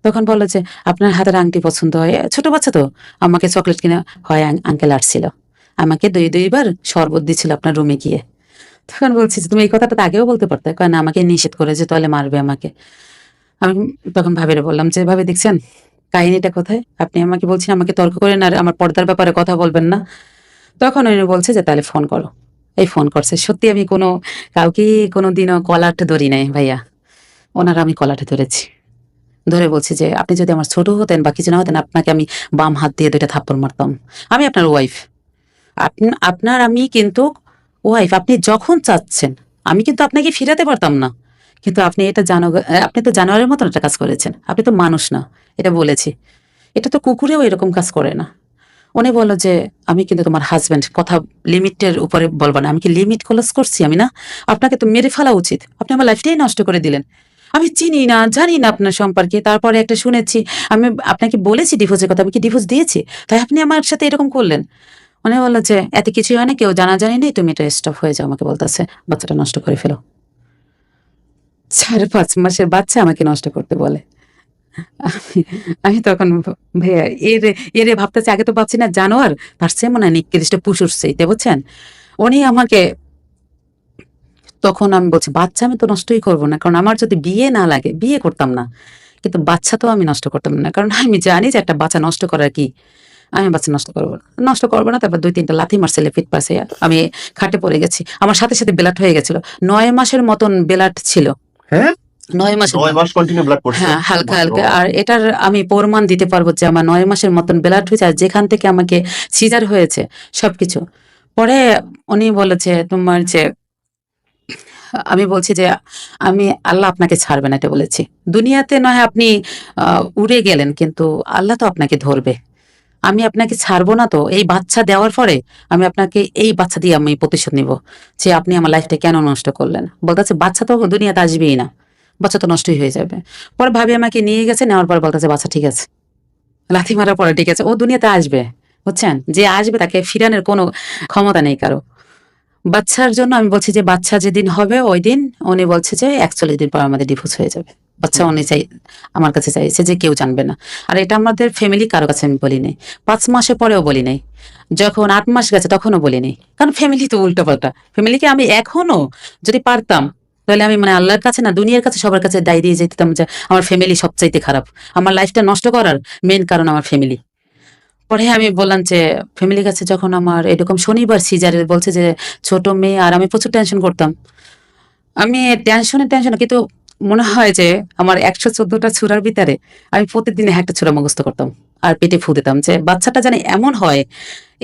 তখন বললো যে আপনার হাতের আংটি পছন্দ হয়, ছোট বাচ্চা তো, আমাকে চকলেট কিনে হয় আঙ্কেল আসছিল, আমাকে 2-2বার শরবত দিচ্ছিল আপনার রুমে গিয়ে। তখন বলছি যে তুমি এই কথাটা তো আগেও বলতে পারতে, কারণ আমাকে নিষেধ করেছে তাহলে মারবে আমাকে। আমি তখন ভাবিরে বললাম যে ভাবি দেখছেন কাহিনীটা কোথায়, আপনি আমাকে বলছেন আমাকে তর্ক করেন আর আমার পর্দার ব্যাপারে কথা বলবেন না। তখন উনি বলছে যে তাহলে ফোন করো, এই ফোন করছে। সত্যি আমি কাউকে কোনো দিনও কলারটা ধরি নাই ভাইয়া, ওনারা আমি কলারটা ধরেছি, ধরে বলছি যে আপনি যদি আমার ছোট হতেন বা কিছু না হতেন, আপনাকে আমি বাম হাত দিয়ে 2টা থাপ্পড় মারতাম, আমি আপনার ওয়াইফ, আপনার আমি কিন্তু ওয়াইফ, আপনি যখন চাচ্ছেন আমি কিন্তু আপনাকে ফিরাতে পারতাম না, কিন্তু আপনি এটা আপনি তো জানোয়ারের মতন একটা কাজ করেছেন, আপনি তো মানুষ না, এটা বলেছি। এটা তো কুকুরেও এরকম কাজ করে না। উনি বললো যে আমি কিন্তু তোমার হাজবেন্ড, কথা লিমিটের উপরে বলবো না। আমি কি লিমিট ক্রস করছি? আমি না, আপনাকে তো মেরে ফেলা উচিত, আপনি আমার লাইফটাই নষ্ট করে দিলেন। আমি চিনি না, জানি না আপনার সম্পর্কে, তারপরে একটা শুনেছি, আমি আপনাকে বলেছি ডিভোর্সের কথা, আমি কি ডিভোর্স দিয়েছি? তাই আপনি আমার সাথে এরকম করলেন। উনি বললো যে এত কিছুই হয় না, কেউ জানাজানি নেই, তুমি এটা স্টপ হয়ে যাও। আমাকে বলতেছে বাচ্চাটা নষ্ট করে ফেলো। 4-5 মাসের বাচ্চা আমাকে নষ্ট করতে বলে। আমি আমি তখন ভাইয়া এরে এরে ভাবতেছি, আগে তো ভাবছি না জানোয়ার, তার চেয়ে মনে হয় নিকৃষ্ট পুষ উঠছে, এটা বুঝছেন। উনি আমাকে, তখন আমি বলছি বাচ্চা আমি তো নষ্টই করবো না, কারণ আমার যদি বিয়ে না লাগে বিয়ে করতাম না, কিন্তু বাচ্চা তো আমি নষ্ট করতাম না, কারণ আমি জানি যে একটা বাচ্চা নষ্ট করার কি। আমি বাচ্চা নষ্ট করবো না। তারপর 2-3টা লাথি মারছে, ফিট পাশে আমি খাটে পড়ে গেছি। আমার সাথে সাথে ব্লাড হয়ে গেছিল, 9 মাসের মতন ব্লাড ছিল। হ্যাঁ 9 মাসের 9 মাস কন্টিনিউ ব্লাড পড়ছে? হ্যাঁ, হালকা হালকা। বাবা। আর এটার আমি প্রমাণ দিতে পারবো যে আমার 9 মাসের মতন ব্লাড হয়েছে, আর যেখান থেকে আমাকে সিজার হয়েছে সবকিছু। পরে উনি বলেছে তোমার যে, আমি বলছি যে আমি, আল্লাহ আপনাকে ছাড়বে না এটা বলেছি। দুনিয়াতে নয় আপনি উড়ে গেলেন, কিন্তু আল্লাহ তো আপনাকে ধরবে। আমি আপনাকে ছাড়বো না, তো এই বাচ্চা দেওয়ার পরে আমি আপনাকে এই বাচ্চা দিয়ে আমি প্রতিশোধ নিব যে আপনি আমার লাইফটা কেন নষ্ট করলেন। বলতেছে বাচ্চা তো দুনিয়াতে আসবেই না, বাচ্চা তো নষ্টই হয়ে যাবে। পরে ভাবি আমাকে নিয়ে গেছে, নেওয়ার পর বলতেছে বাচ্চা ঠিক আছে, লাথি মারার পরে ঠিক আছে, ও দুনিয়াতে আসবে, বুঝছেন, যে আসবে তাকে ফিরানোর কোনো ক্ষমতা নেই কারো। বাচ্চার জন্য আমি বলছি যে বাচ্চা যেদিন হবে ওই দিন, উনি বলছে যে 41 দিন পর আমাদের ডিভোর্স হয়ে যাবে। বাচ্চা উনি চাই, আমার কাছে চাইছে যে কেউ জানবে না। আর এটা আমাদের ফ্যামিলি কারো কাছে আমি বলি নাই, 5 মাসের পরেও বলি নাই, যখন 8 মাস গেছে তখনও বলি নাই, কারণ ফ্যামিলি তো উল্টো পাল্টা। ফ্যামিলিকে আমি এখনো যদি পারতাম, তাহলে আমি মানে আল্লাহর কাছে না দুনিয়ার কাছে সবার কাছে দায় দিয়ে যেতাম যে আমার ফ্যামিলি সবচাইতে খারাপ, আমার লাইফটা নষ্ট করার মেইন কারণ আমার ফ্যামিলি। পরে আমি বললাম যে ফ্যামিলির কাছে যখন আমার এরকম শনিবার সিজারে বলছে যে ছোট মেয়ে, আর আমি প্রচুর টেনশন করতাম। আমি টেনশনে কিন্তু মনে হয় যে আমার 114টা ছুরার ভিতরে আমি প্রতিদিন একটা ছুরা মুখস্থ করতাম আর পেটে ফু দিতাম যে বাচ্চাটা যেন এমন হয়,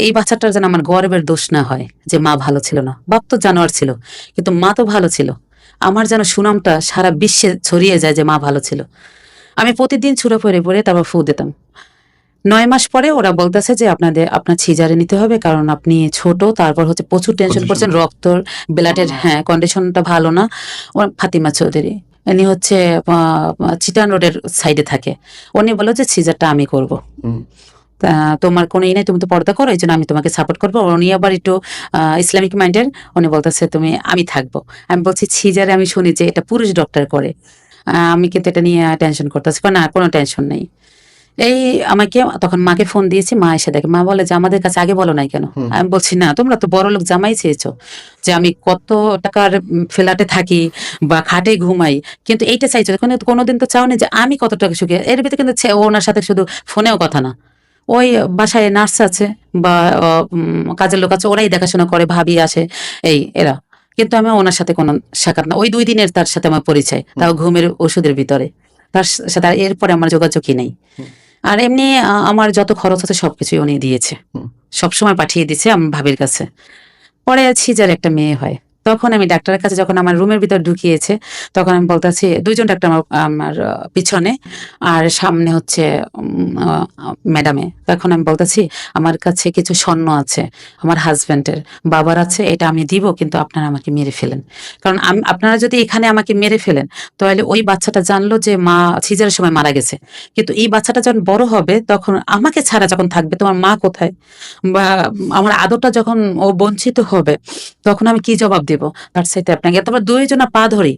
এই বাচ্চাটার যেন আমার গর্বের দোষ না হয় যে মা ভালো ছিল না। বাপ তো জানোয়ার ছিল, কিন্তু মা তো ভালো ছিল। আমার যেন সুনামটা সারা বিশ্বে ছড়িয়ে যায় যে মা ভালো ছিল। আমি প্রতিদিন ছুরা পরে পরে তারপর ফু দিতাম। 9 মাস পরে ওরা বলতেছে যে আপনার সিজারে নিতে হবে, কারণ আপনি ছোট, তারপর হচ্ছে প্রচুর টেনশন করছেন, রক্তর ব্লাডের হ্যাঁ কন্ডিশনটা ভালো না। ফাতিমা চৌধুরী, উনি হচ্ছে চিটান রোডের সাইডে থাকে। উনি বললো যে সিজারটা আমি করব। হুম। তা তোমার কোনো ই নাই, তুমি তো পর্দা করো, এই জন্য আমি তোমাকে সাপোর্ট করবো। উনি আবার একটু ইসলামিক মাইন্ডের, উনি বলতেছে তুমি, আমি থাকবো। আমি বলছি সিজারে আমি শুনি যে এটা পুরুষ ডক্টর করে, আমি কিন্তু এটা নিয়ে টেনশন করতেছি। না, কোনো টেনশন নেই। এই আমাকে তখন মাকে ফোন দিয়েছি, মা এসে দেখে, মা বলে যে আমাদের কাছে আগে বলো নাই কেন? হুম। আমি বলছি না, তোমরা তো বড় লোক জামাই চেয়েছো, যে আমি কত টাকার ফ্ল্যাটে থাকি বা খাটে ঘুমাই, কিন্তু এইটা চাইছো, কোনোদিন তো চাওনি যে আমি কত টাকা সুখী। এর ভিতরে কিন্তু ওনার সাথে শুধু ফোনেও কথা না, ওই বাসায় নার্স আছে বা কাজের লোক আছে, ওরাই দেখাশোনা করে, ভাবি আসে, এই এরা। কিন্তু আমি ওনার সাথে কোনো সাক্ষাৎ না, ওই 2 দিনের তার সাথে আমার পরিচয়, তাও ঘুমের ওষুধের ভিতরে, তার সাথে আর এরপরে আমার যোগাযোগই নেই। আর এমনি আমার যত খরচ আছে সবকিছুই উনি দিয়েছে, হুম। সবসময় পাঠিয়ে দিচ্ছে আমার ভাবির কাছে। পরে সিজার একটা মেয়ে হয়, তখন আমি ডাক্তারের কাছে যখন আমার রুমের ভিতর ঢুকিয়েছে, তখন আমি বলতেছি 2জন ডাক্তার আমার পিছনে, আর সামনে হচ্ছে ম্যাডামে। তখন আমি বলতেছি আমার কাছে কিছু স্বর্ণ আছে, আমার হাজবেন্ডের বাবার আছে, এটা আমি দিব, কিন্তু আপনারা আমাকে মেরে ফেলেন, কারণ আপনারা যদি এখানে আমাকে মেরে ফেলেন, তাহলে ওই বাচ্চাটা জানলো যে মা সিজারের সময় মারা গেছে, কিন্তু এই বাচ্চাটা যখন বড় হবে তখন আমাকে ছাড়া যখন থাকবে, তোমার মা কোথায়, বা আমার আদরটা যখন ও বঞ্চিত হবে, তখন আমি কি জবাব দেব? তার সাথে আপনাকে তারপর 2জনা পা ধরি,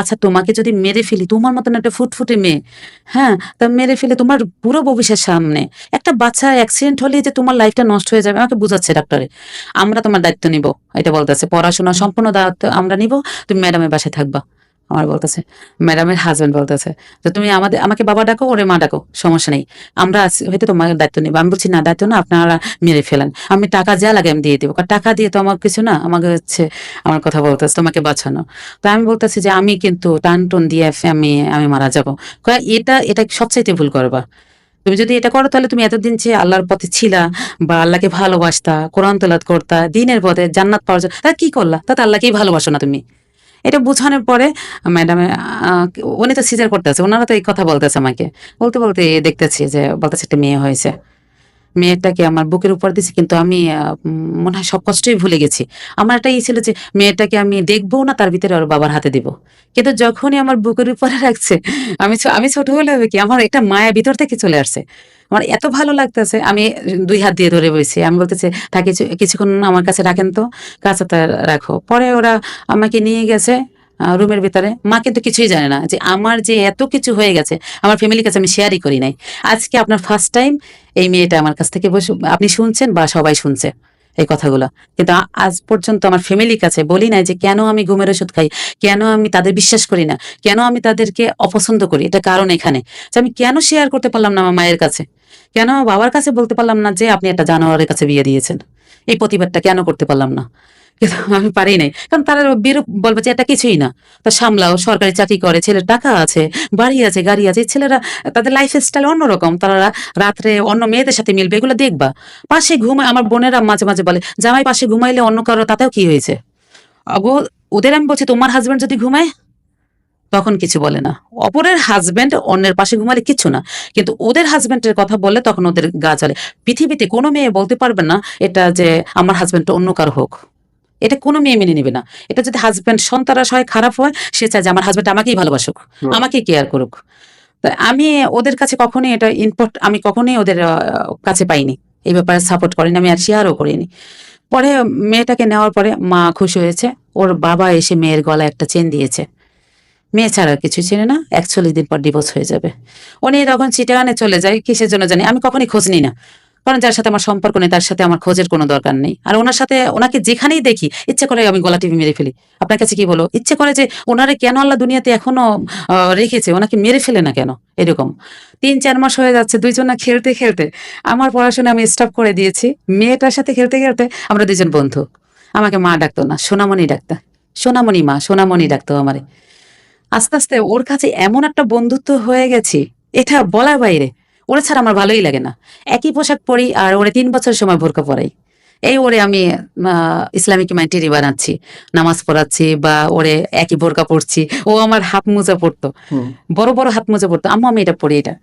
আচ্ছা তোমাকে যদি মেরে ফেলি, তোমার মতন একটা ফুটফুটে মেয়ে, হ্যাঁ, তা মেরে ফেলে তোমার পুরো ভবিষ্যের সামনে একটা বাচ্চা অ্যাক্সিডেন্ট হলে যে তোমার লাইফটা নষ্ট হয়ে যাবে। আমাকে বুঝাচ্ছে ডাক্তারে, আমরা তোমার দায়িত্ব নিব, এটা বলতেছে, পড়াশোনা সম্পূর্ণ দায়িত্ব আমরা নিব, তুমি ম্যাডামের বাসায় থাকবা। আমার বলতেছে, ম্যাডামের হাজবেন্ড বলতেছে যে তুমি আমাকে বাবা ডাকো, ওরে মা ডাকো, সমস্যা নেই, আমরা হয়তো তোমার দায়িত্ব নিবো। আমি বলছি না, দায়িত্ব না, আপনারা মেরে ফেলেন, আমি টাকা যা লাগে আমি দিয়ে দেবো, কারণ টাকা দিয়ে তো আমার কিছু না, আমাকে হচ্ছে আমার কথা বলতেছে তোমাকে বাঁচানো। তো আমি বলতেছি যে আমি কিন্তু টান টন দিয়ে আমি মারা যাবো। এটা সবচাইতে ভুল করবা। তুমি যদি এটা করো, তাহলে তুমি এতদিন যে আল্লাহর পথে ছিলা বা আল্লাহকে ভালোবাসতা, কোরআন তেলাওয়াত করতা, দিনের পথে জান্নাত পাওয়ার জন্য, তা কি করলা? তাতে আল্লাহকেই ভালোবাসো না তুমি। এটা বোঝানোর পরে ম্যাডামে, উনি তো সিজার করতেছে, ওনারা তো এই কথা বলতেছে আমাকে, বলতে বলতে দেখতেছি যে বলতেছে একটা মেয়ে হয়েছে। মেয়েটাকে আমার বুকের উপর দিছি, কিন্তু আমি মনে হয় সব কষ্টই ভুলে গেছি। আমার একটা ই ছিল যে মেয়েটাকে আমি দেখবো না, তার ভিতরে ওর বাবার হাতে দিব। কিন্তু যখনই আমার বুকের উপরে রাখছে, আমি ছোট হলে হবে কি, আমার একটা মায়া ভিতর থেকে চলে আসছে। আমার এত ভালো লাগতেছে, আমি 2 হাত দিয়ে ধরে বসছি। আমি বলতেছি, থাকি কিছুক্ষণ আমার কাছে রাখেন তো, কাছেতে রাখো। পরে ওরা আমাকে নিয়ে গেছে রুমের ভিতরে। মা কিন্তু কিছুই জানে না যে আমার যে এত কিছু হয়ে গেছে, আমার ফ্যামিলির কাছে আমি শেয়ারই করি নাই। আজকে আপনার ফার্স্ট টাইম এই মেয়েটা আমার কাছ থেকে বসে আপনি শুনছেন বা সবাই শুনছে এই কথাগুলো। কিন্তু আজ পর্যন্ত আমার ফ্যামিলির কাছে বলি নাই যে কেন আমি ঘুমের ওষুধ খাই, কেন আমি তাদের বিশ্বাস করি না, কেন আমি তাদেরকে অপছন্দ করি। এটা কারণ এখানে যে আমি কেন শেয়ার করতে পারলাম না আমার মায়ের কাছে, কেন আমার বাবার কাছে বলতে পারলাম না যে আপনি একটা জানোয়ারের কাছে বিয়ে দিয়েছেন। এই প্রতিবাদটা কেন করতে পারলাম না? কিন্তু আমি পারি নাই, কারণ তারা বিরূপ বলবে যে এটা কিছুই না, তা সামলাও, সরকারি চাকরি করে, ছেলের টাকা আছে, বাড়ি আছে, গাড়ি আছে। এই ছেলেরা তাদের লাইফ স্টাইল অন্যরকম, তারা রাত্রে অন্য মেয়েদের সাথে মিলবে, এগুলো দেখবা। পাশে ঘুমায়, আমার বোনেরা মাঝে মাঝে বলে জামাই পাশে ঘুমাইলে অন্য কারো তাতেও কি হয়েছে। ওদের আমি বলছি তোমার হাজবেন্ড যদি ঘুমায় তখন কিছু বলে না, অপরের হাজবেন্ড অন্যের পাশে ঘুমালে কিছু না, কিন্তু ওদের হাজবেন্ডের কথা বললে তখন ওদের গা জ্বলে। পৃথিবীতে কোনো মেয়ে বলতে পারবে না এটা যে আমার হাজবেন্ড অন্য কারো হোক, এটা কোনো মেয়ে মেনে নেবে না। এটা যদি হাজবেন্ড সন্তারাস হয়, খারাপ হয়, সে চায় যে আমার হাজবেন্ড আমাকেই ভালোবাসুক, আমাকে কেয়ার করুক। তা আমি ওদের কাছে কখনোই এটা ইনপুট আমি কখনোই ওদের কাছে পাইনি, এই ব্যাপারে সাপোর্ট করিনি, আমি আর শেয়ারও করিনি। পরে মেয়েটাকে নেওয়ার পরে মা খুশি হয়েছে, ওর বাবা এসে মেয়ের গলায় একটা চেন দিয়েছে। মেয়ে ছাড়া আর কিছু ছিল না, 41 দিন পর ডিভোর্স হয়ে যাবে। উনি তখন চিটাগানে চলে যায়, কিসের জন্য জানি, আমি কখনই খোঁজ নিই না, কারণ যার সাথে আমার সম্পর্ক নেই তার সাথে আমার খোঁজের কোনো দরকার নেই। আর ওনার সাথে ওনাকে যেখানেই দেখি ইচ্ছে করে আমি গলা টিপে মেরে ফেলি। আপনার কাছে কি বলো, ইচ্ছে করে যে ওনারে কেন আল্লাহ দুনিয়াতে এখনো রেখেছে, ওনাকে মেরে ফেলে না কেন এরকম। 3-4 মাস হয়ে যাচ্ছে দুইজনা খেলতে খেলতে, আমার পড়াশোনা আমি স্টপ করে দিয়েছি, মেয়েটার সাথে খেলতে খেলতে আমরা দুজন বন্ধু। আমাকে মা ডাকতো না, সোনামণি ডাকতো, সোনামণি মা, সোনামণি ডাকতো আমারে। আস্তে আস্তে ওর কাছে এমন একটা বন্ধুত্ব হয়ে গেছি, এটা বলার বাইরে। ওরে ছাড়া আমার ভালোই লাগে না, একই পোশাক পরি আর ওরে 3 বছর সময় বোরকা পরাই। এই ওরে আমি ইসলামিক মাইন্ডেরই বানাচ্ছি, নামাজ পড়াচ্ছি বা ওরে একই বোরকা পরছি। ও আমার হাত মোজা পরতো, বড় বড় হাত মোজা পরতো, আম্মু আমি এটা পরি, এটা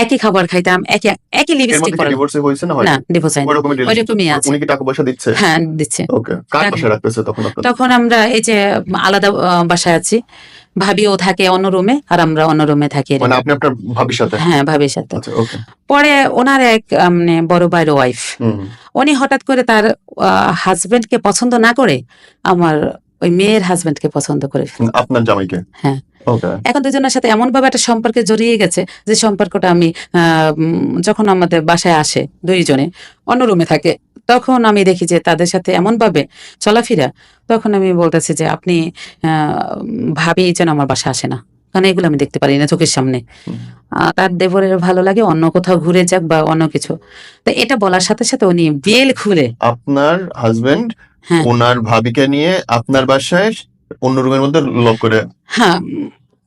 একই খাবার খাইতাম, একই একই এর লিপস্টিক মধ্যে কি পরা। ডিভোর্স হয়েছে না হয় না, ডিভোর্স হয়নি, ওরকমই ওইরকমই আছে। উনি কি টাকা পয়সা দিচ্ছে? হ্যাঁ দিচ্ছে। ওকে, কার বাসায় রাখতেছে তখন আপনার? তখন আমরা এই যে আলাদা বাসায় আছি, ভাবিও থাকে অন্য রুমে আর আমরা অন্য রুমে থাকি মানে আপনি আপনার ভাবির সাথে? হ্যাঁ ভাবির সাথে। আচ্ছা, ওকে। পরে ওনার এক মানে বড় ভাইয়ের ওয়াইফ, উনি হঠাৎ করে তার হাজবেন্ডকে পছন্দ না করে আমার ওই মেয়ের হাজবেন্ডকে পছন্দ করে ফেলে। আপনার জামাইকে? হ্যাঁ। ওকে। এখন দুজনের সাথে এমন ভাবে একটা সম্পর্কে জড়িয়ে গেছে যে সম্পর্কটা আমি যখন আমাদের বাসায় আসে দুইজনে, অন্য রুমে থাকে, তখন আমি দেখি যে তাদের সাথে এমন ভাবে চলাফেরা, তখন আমি বলতেছি যে আপনি ভাবি যেন আমার বাসা আসে না, কারণ এগুলো আমি দেখতে পারি না চোখের সামনে। তার দেবরের ভালো লাগে অন্য কোথাও ঘুরে যাক বা অন্য কিছু। তো এটা বলার সাথে সাথে উনি বেল খুলে, আপনার হাজবেন্ড হ্যাঁ ওনার ভাবিকে নিয়ে আপনার বাসায় অন্য রুমের মধ্যে লক করে হ্যাঁ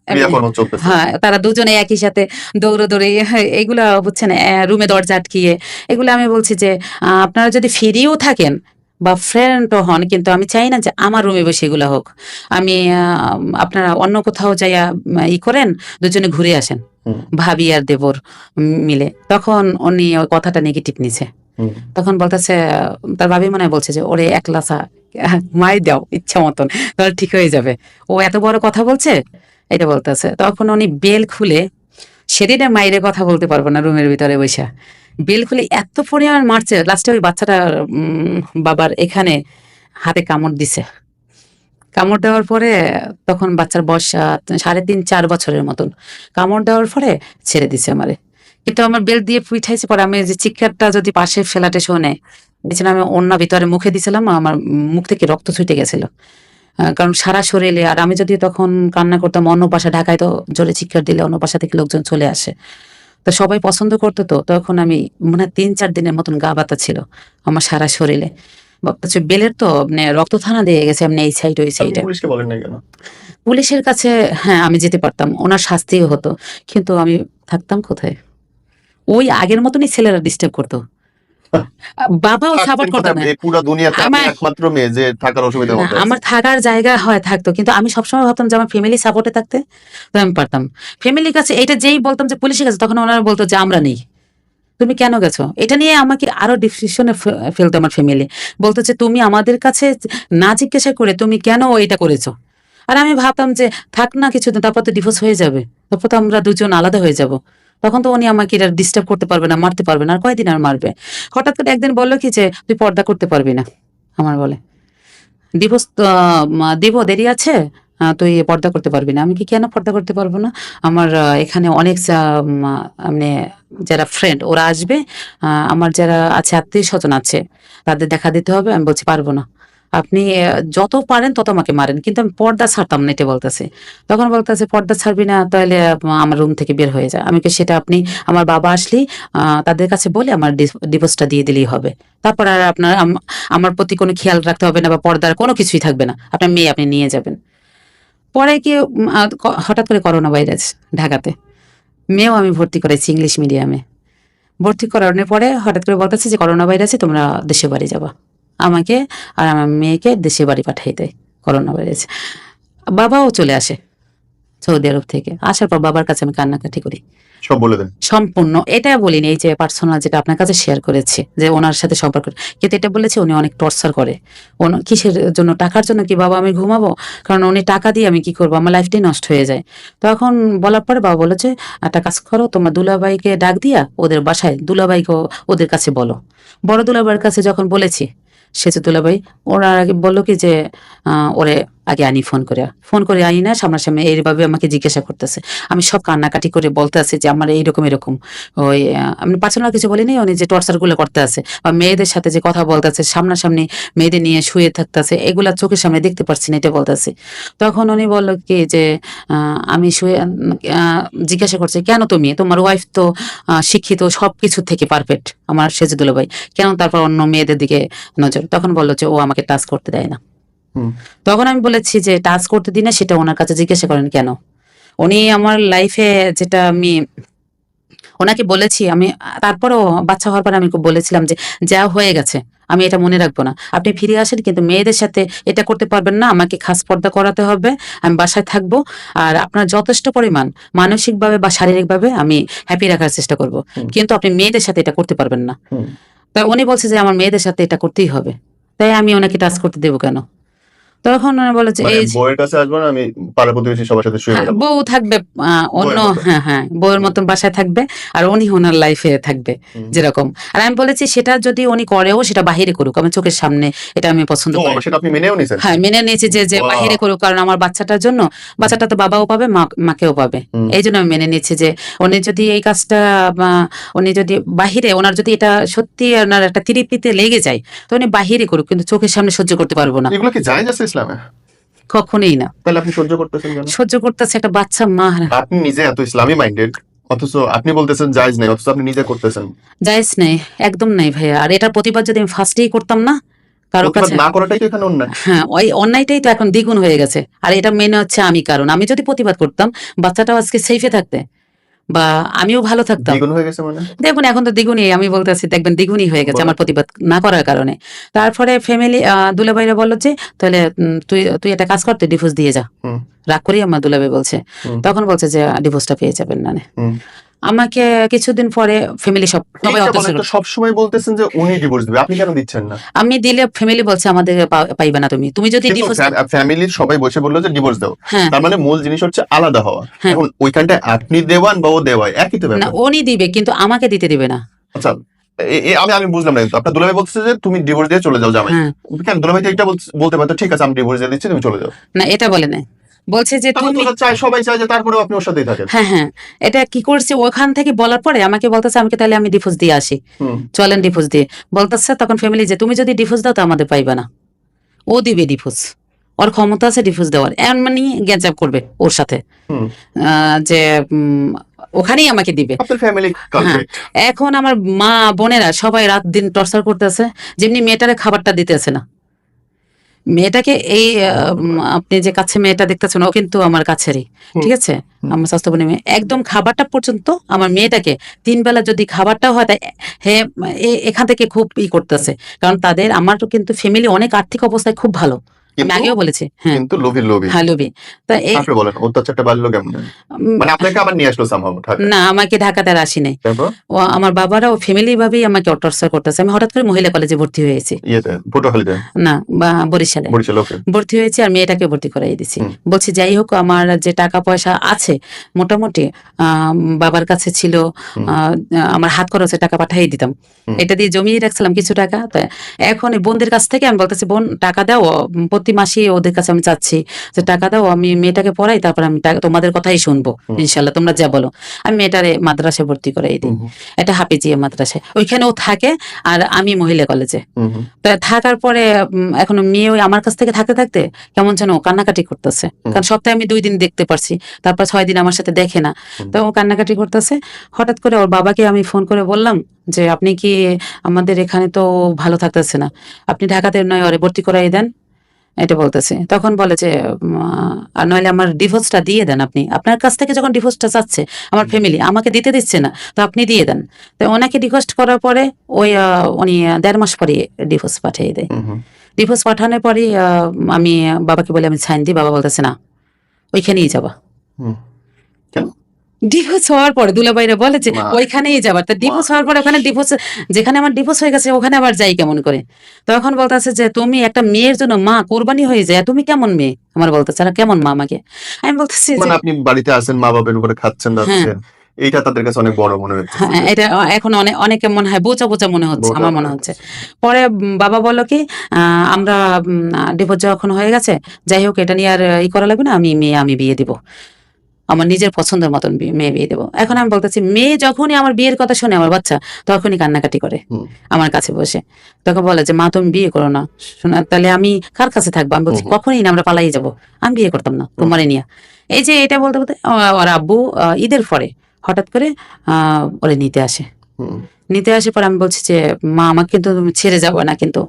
ক্রিয়াকর্ম চলতেছে? হ্যাঁ, তারা দুজনে একই সাথে দৌড়ে এগুলা বুঝছেন, রুমে দরজা আটকিয়ে। এগুলো আমি বলছি যে আপনারা যদি ফ্রিও থাকেন বা ফ্রেন্ডও হন, কিন্তু আমি চাই না যে আমার রুমে বসে এগুলো হোক। আমি আপনারা অন্য কোথাও যাইয়া ই করেন, দুজনে ঘুরে আসেন, ভাবি আর দেবর মিলে। তখন উনি ওই কথাটা নেগেটিভ নিছে। তখন বলতেছে, তার ভাবি মনে হয় বলছে যে ওরে একলা মাই দাও ইচ্ছা মতন, তাহলে ঠিক হয়ে যাবে। ও এত বড় কথা বলছে, এটা বলতেছে। তখন উনি বেল খুলে, সেদিনের মায়ের কথা বলতে পারবো না, রুমের ভিতরে বসে বেল খুলে এত পরিমাণ মারছে, লাস্টে ওই বাচ্চাটা বাবার এখানে হাতে কামড় দিছে। কামড় দেওয়ার পরে তখন বাচ্চার বয়স 3.5-4 বছরের মতন। কামড় দেওয়ার পরে ছেড়ে দিছে আমারে, কিন্তু আমার বেল দিয়ে পিঠাইছে। পরে আমি যে চিৎকারটা যদি পাশে ফেলাটে শোনে, দেখছিলাম আমি অন্য ভিতরে মুখে দিছিলাম, আমার মুখ থেকে রক্ত ছুটে গেছিল, কারণ সারা শরীরে। আর আমি যদি তখন কান্না করতাম, অন্য পাশা ঢাকায় তো জোরে চিৎকার দিলে অন্য পাশা থেকে লোকজন চলে আসে, তো সবাই পছন্দ করতো। তো তখন আমি মনে হয় 3-4 দিনের মতন গা ব্যথা ছিল আমার সারা শরীরে। বেলের তো মানে রক্ত থানা দিয়ে গেছে এমনি এই সাইড ওই সাইডে। পুলিশকে বলেন না কেন? পুলিশের কাছে হ্যাঁ আমি যেতে পারতাম, ওনার শাস্তিও হতো, কিন্তু আমি থাকতাম কোথায়? ওই আগের মতনই ছেলেরা ডিস্টার্ব করতো, বাবাও সাপোর্ট করতো না। পুরো দুনিয়াতে আপনি একমাত্র মেয়ে যে থাকার অসুবিধা হতো। আমার থাকার জায়গা হয় থাকতো, কিন্তু আমি সবসময় ভাবতাম যে আমার ফ্যামিলি সাপোর্টে থাকতে তো আমি পারতাম। ফ্যামিলির কাছে এটা যেই বলতাম যে পুলিশের কাছে, তখন ওনারা বলতো যে আমরা নেই, তো তুমি কেন গেছো? এটা নিয়ে আমাকে আরো ডিসিশনে ফেলতো আমার ফ্যামিলি। বলতেছে তুমি আমাদের কাছে না জিজ্ঞাসা করে তুমি কেন এটা করেছো? আর আমি ভাবতাম যে থাক না কিছুদিন, তারপর তো ডিভোর্স হয়ে যাবে, তারপর তো আমরা দুজন আলাদা হয়ে যাব। তখন তো উনি আমাকে এটা ডিস্টার্ব করতে পারবে না, মারতে পারবে না, আর কয়দিন আর মারবে। হঠাৎ করে একদিন বললো কি যে তুই পর্দা করতে পারবি না, আমার বলে ডিভোর্স দিব দেরি আছে, তুই পর্দা করতে পারবি না। আমি কি কেন পর্দা করতে পারবো না? আমার এখানে অনেক মানে যারা ফ্রেন্ড ওরা আসবে, আমার যারা আছে আত্মীয় স্বজন আছে, তাদের দেখা দিতে হবে। আমি বলছি পারবো না, আপনি যত পারেন তত আমাকে মারেন, কিন্তু আমি পর্দা ছাড়তাম না, এটা বলতেছে। তখন বলতেছে পর্দা ছাড়বি না তাহলে আমার রুম থেকে বের হয়ে যায়। আমি কি সেটা আপনি আমার বাবা আসলেই তাদের কাছে বলে আমার ডিভোর্সটা দিয়ে দিলেই হবে, তারপর আর আপনার আমার প্রতি কোনো খেয়াল রাখতে হবে না, বা পর্দার কোনো কিছুই থাকবে না, আপনার মেয়ে আপনি নিয়ে যাবেন। পরে কি হঠাৎ করে করোনা ভাইরাস ঢাকাতে, মেয়েও আমি ভর্তি করেছি ইংলিশ মিডিয়ামে। ভর্তি করানোর পরে হঠাৎ করে বলতেছে যে করোনা ভাইরাসে তোমরা দেশে বাড়ি যাবা। আমাকে আর আমার মেয়েকে দেশে বাড়ি পাঠিয়ে দেয় করোনা ভাইরাস। বাবাও চলে আসে সৌদি আরব থেকে। আসার পর বাবার কাছে আমি কান্নাকাটি করি, সব বলে দেন। সম্পূর্ণ। এটা বলিনি, এই যে পার্সোনাল যেটা আপনার কাছে শেয়ার করেছি যে ওনার সাথে সম্পর্ক, কিন্তু এটা বলেছে উনি অনেক টর্চার করে। কিসের জন্য? টাকার জন্য কি বাবা আমি ঘুমাবো? কারণ উনি টাকা দিয়ে আমি কি করবো, আমার লাইফটাই নষ্ট হয়ে যায়। তখন বলার পরে বাবা বলেছে একটা কাজ করো, তোমার দুলাভাইকে ডাক দিয়া ওদের বাসায় দুলাভাইকে ওদের কাছে বলো। বড় দুলাভাইয়ের কাছে যখন বলেছি, সেচে দুলাভাই ওরা আগে বললো কি যে ওরে আগে আনি ফোন করে আনি না, সামনাসামনি এইভাবে আমাকে জিজ্ঞাসা করতেছে। আমি সব কান্নাকাটি করে বলতে আছে যে আমার এইরকম এরকম ওই আমি পার্সোনাল কিছু বলিনি, উনি যে টর্চার গুলো করতে আছে বা মেয়েদের সাথে যে কথা বলতে আছে, সামনাসামনি মেয়েদের নিয়ে শুয়ে থাকতেছে, এগুলা চোখের সামনে দেখতে পাচ্ছি না, এটা বলতেছে। তখন উনি বললো কি যে আমি শুয়ে জিজ্ঞাসা করছে কেন তুমি, তোমার ওয়াইফ তো শিক্ষিত, সব কিছু থেকে পারফেক্ট আমার সেজুদুল্লাহ ভাই, কেন তারপর অন্য মেয়েদের দিকে নজর? তখন বললো যে ও আমাকে টাচ করতে দেয় না। তখন আমি বলেছি যে টাচ করতে দিই না, সেটা ওনার কাছে জিজ্ঞাসা করেন কেন? উনি আমার লাইফে যেটা আমি ওনাকে বলেছি, আমি তারপরও বাচ্চা হওয়ার পর আমি বলেছিলাম যে যা হয়ে গেছে আমি এটা মনে রাখবো না, আপনি ফিরে আসেন, কিন্তু মেয়েদের সাথে এটা করতে পারবেন না, আমাকে খাস পর্দা করাতে হবে, আমি বাসায় থাকবো, আর আপনার যথেষ্ট পরিমাণ মানসিকভাবে বা শারীরিকভাবে আমি হ্যাপি রাখার চেষ্টা করব, কিন্তু আপনি মেয়েদের সাথে এটা করতে পারবেন না। তাই উনি বলছে যে আমার মেয়েদের সাথে এটা করতেই হবে, তাই আমি ওনাকে টাচ করতে দেবো কেন? তখন বলে যে এই বউয়ের কাছে আসবো না, আমি পাড়া প্রতিবেশী সবার সাথে শুয়ে বেড়াবো। বউ থাকবে অন্য, হ্যাঁ বউয়ের মতন বাসায় থাকবে, আর উনি ওনার লাইফে থাকবে যেরকম। আর আমি বলেছি সেটা যদি উনি করেও সেটা বাহিরে করুক, আমার চোখের সামনে, এটা আমি পছন্দ করি। সেটা আপনি মেনেও নিছেন? হ্যাঁ মেনে নিয়েছি যে বাহিরে করুক, কারণ আমার বাচ্চাটার জন্য, বাচ্চাটা তো বাবাও পাবে মাকেও পাবে, এই জন্য আমি মেনে নিচ্ছি যে উনি যদি এই কাজটা উনি যদি বাহিরে, ওনার যদি এটা সত্যি ওনার একটা তৃপ্তিতে লেগে যায় তো উনি বাহিরে করুক, কিন্তু চোখের সামনে সহ্য করতে পারবো না। এগুলো কি জায়েজ আছে ইসলামে? কখনোই না। তাহলে আপনি সহ্য করতেছেন কেন? সহ্য করতেছে একটা বাচ্চা মা। আপনি নিজে এত ইসলামী মাইন্ডেড, অথচ আপনি বলতেছেন জায়েজ নাই, অথচ আপনি নিজে করতেছেন। জায়েজ নেই, একদম নাই ভাইয়া। আর এটার প্রতিবাদ যদি আমি ফার্স্টেই করতাম না কারো কাছে, না করাটাই তো এখানে অন্যায়। হ্যাঁ ওই অন্যায়টাই তো এখন দ্বিগুণ হয়ে গেছে। আর এটা মেনে হচ্ছে আমি, কারণ আমি যদি প্রতিবাদ করতাম বাচ্চাটাও আজকে সেফে থাকতে বা আমিও ভালো থাকতাম। দ্বিগুণ হয়ে গেছে মানে? দেখুন এখন তো দ্বিগুণই, আমি বলতেছি দেখবেন দ্বিগুণই হয়ে গেছে আমার প্রতিবাদ না করার কারণে। তারপরে ফ্যামিলি দুলাভাইরা বললো যে তাহলে তুই একটা কাজ কর, তুই ডিভোর্স দিয়ে যা। রাগ করি আমার দুলাভাই বলছে, তখন বলছে যে ডিভোর্সটা পেয়ে যাবেন না। আমাকে কিছুদিন পরে ফ্যামিলি সবাই সবসময় বলতেছেন যে উনি ডিভোর্স দিবে, আপনি কেন দিচ্ছেন না? আমি দিলে ফ্যামিলি বলছে আমাদের পাইবে না তুমি যদি ডিভোর্স। ফ্যামিলির সবাই বসে বললো যে ডিভোর্স দাও, তার মানে মূল জিনিস হচ্ছে আলাদা হওয়া। এখন ওইখানটায় আপনি দেওয়ান বা ও দেওয়ায় একই তো ব্যাপার। না উনি দিবে কিন্তু আমাকে দিতে দিবে না। আচ্ছা আমি বুঝলাম না, কিন্তু আপনার দুলাভাই বলছে যে তুমি ডিভোর্স দিয়ে চলে যাও জামাই, কেন দুলাভাই তো এটা বলতে পারতো ঠিক আছে আমি ডিভোর্স দিয়ে দিচ্ছি তুমি চলে যাও? না এটা বলে না, বলছে যে তুমি সবাই চায় যে তারপরেও আপনি ওর সাথেই থাকেন। হ্যাঁ এটা কি করছে, ওখান থেকে বলার পরে আমাকে বলতেছে আমাকে তাহলে আমি ডিভোর্স দিয়ে আসি, চলেন ডিভোর্স দিয়ে বলতেছে। তখন ফ্যামিলি যে তুমি যদি ডিভোর্স দাও তো আমাদের পাইবে না, ও দিবে ডিভোর্স, ওর ক্ষমতা আছে ডিভোর্স দেওয়ার, এমনি গ্যাঞ্জাপ করবে ওর সাথে যে ওখানেই আমাকে দিবে। এখন আমার মা বোনেরা সবাই রাত দিন টর্চার করতেছে, যেমনি মেয়েটারে খাবারটা দিতেছে না। মেয়েটাকে এই আপনি যে কাছে মেয়েটা দেখতেছেন ও কিন্তু আমার কাছেরই, ঠিক আছে, আমার স্বাস্থ্যবানী মেয়ে, একদম খাবারটা পর্যন্ত আমার মেয়েটাকে 3 বেলা যদি খাবারটা হয় তাই এখান থেকে খুব করতেছে, কারণ তাদের আমার তো কিন্তু ফ্যামিলি অনেক আর্থিক অবস্থায় খুব ভালো, আমি আগেও বলেছি। হ্যাঁ, কিন্তু লোভী লোভী। হ্যাঁ, লোভী। তা এই আপনি বলেন অত্যাচারটা বাড়লো কেমন? মানে আপনাকে আবার নিয়ে আসলো somehow ঢাকায়। না, আমাকে ঢাকাতে আর আসি নাই। তারপর ও আমার বাবারা ও ফ্যামিলি ভাবেই আমাকে টর্চার করতেছে। আমি হঠাৎ করে মহিলা কলেজে ভর্তি হয়েছি। ইয়েতে পটুয়াখালীতে না, বা বরিশালে বরিশাল, ওকে। ভর্তি হয়েছি আর মেয়েটাকে ভর্তি করাই দিছি। হুম। বলছি যাই হোক আমার যে টাকা পয়সা আছে মোটামুটি বাবার কাছে ছিল, হুম। আমার হাত খরচে টাকা পাঠিয়ে দিতাম। হুম। এটা দিয়ে জমিয়ে রাখছিলাম কিছু টাকা। তো এখন এই বোনদের কাছ থেকে আমি বলতেছি বোন টাকা দাও, প্রতি মাসেই ওদের কাছে আমি চাচ্ছি যে টাকা দাও, আমি মেয়েটাকে পড়াই, তারপর আমি তোমাদের কথাই শুনবো হুম। ইনশাল্লাহ, তোমরা যা বলো। আমি মেয়েটারে মাদ্রাসায় ভর্তি করাই দিই। হুম। এটা হাফিজিয়া মাদ্রাসায়, ওইখানেও থাকে আর আমি মহিলা কলেজে। হুম। হুম। তা থাকার পরে এখন মেয়ে ওই আমার কাছ থেকে থাকতে থাকতে কেমন যেন কান্নাকাটি করতেছে। কারণ সপ্তাহে আমি 2 দিন দেখতে পারছি, তারপর 6 দিন আমার সাথে দেখে না। তো ও কান্নাকাটি করতেছে। হঠাৎ করে ওর বাবাকে আমি ফোন করে বললাম যে আপনি কি আমাদের এখানে তো ভালো থাকতেছে না, আপনি ঢাকাতে নয় ওরে ভর্তি করাই দেন, এটা বলতেছে। তখন বলে যে আর নইলে আমার ডিভোর্সটা দিয়ে দেন, আপনি আপনার কাছ থেকে যখন ডিভোর্সটা চাচ্ছে আমার ফ্যামিলি আমাকে দিতে দিচ্ছে না, তো আপনি দিয়ে দেন। তো ওনাকে রিকোয়েস্ট করার পরে ওই উনি 1.5 মাস পরে ডিভোর্স পাঠিয়ে দেয়। হুম। ডিভোর্স পাঠানোর পরে আমি বাবাকে বলে আমি সাইন দিই, বাবা বলতেছে না ওইখানেই যাবা। হুম। কেন? ডিভোর্স হওয়ার পরে দুলাভাইরা বলে যে মা। ওইখানেই যাবার, তা ডিভোর্স হওয়ার পরে ওখানে ডিভোর্স, যেখানে আমার ডিভোর্স হয়ে গেছে ওখানে আবার যাই কেমন করে। তখন বলতেছে যে তুমি একটা মেয়ের জন্য মা কোরবানি হয়ে যায়, তুমি কেমন মেয়ে, আমার বলতেছে আর কেমন মা আমাকে। আমি বলতেছি যে মানে আপনি বাড়িতে আছেন, মা বাবার উপরে খাচ্ছেন যাচ্ছেন, এইটা তাদের কাছে অনেক বড় মনে হচ্ছে। হ্যাঁ, এটা এখন অনেকে মনে হয় বোচা বোচা মনে হচ্ছে, বোঝা আমার মনে মনে হচ্ছে। পরে বাবা বলল কি আমরা ডিভোর্স যখন হয়ে গেছে যাই হোক এটা নিয়ে আর ই করা লাগবে না, আমি বিয়ে দিব, আমার নিজের পছন্দের মতন মেয়ে বিয়ে দেবো। এখন আমি বলতেছি মেয়ে যখনই আমার বিয়ের কথা শুনে আমার বাচ্চা তখনই কান্নাকাটি করে হুম। আমার কাছে বসে। তখন বলে যে মা তুমি বিয়ে করো না, শোনা তাহলে আমি কার কাছে থাকবো। আমি বলছি হুম। কখনই না, আমরা পালাই যাবো, আমি বিয়ে করতাম না তোমারে নিয়ে। এই যে এটা বলতে বলতে ওর আব্বু ঈদের পরে হঠাৎ করে ওরে নিতে আসে। হুম। নিতে আসে পরে আমি বলছি যে মা আমাকে কিন্তু তুমি ছেড়ে যাবো না, কিন্তু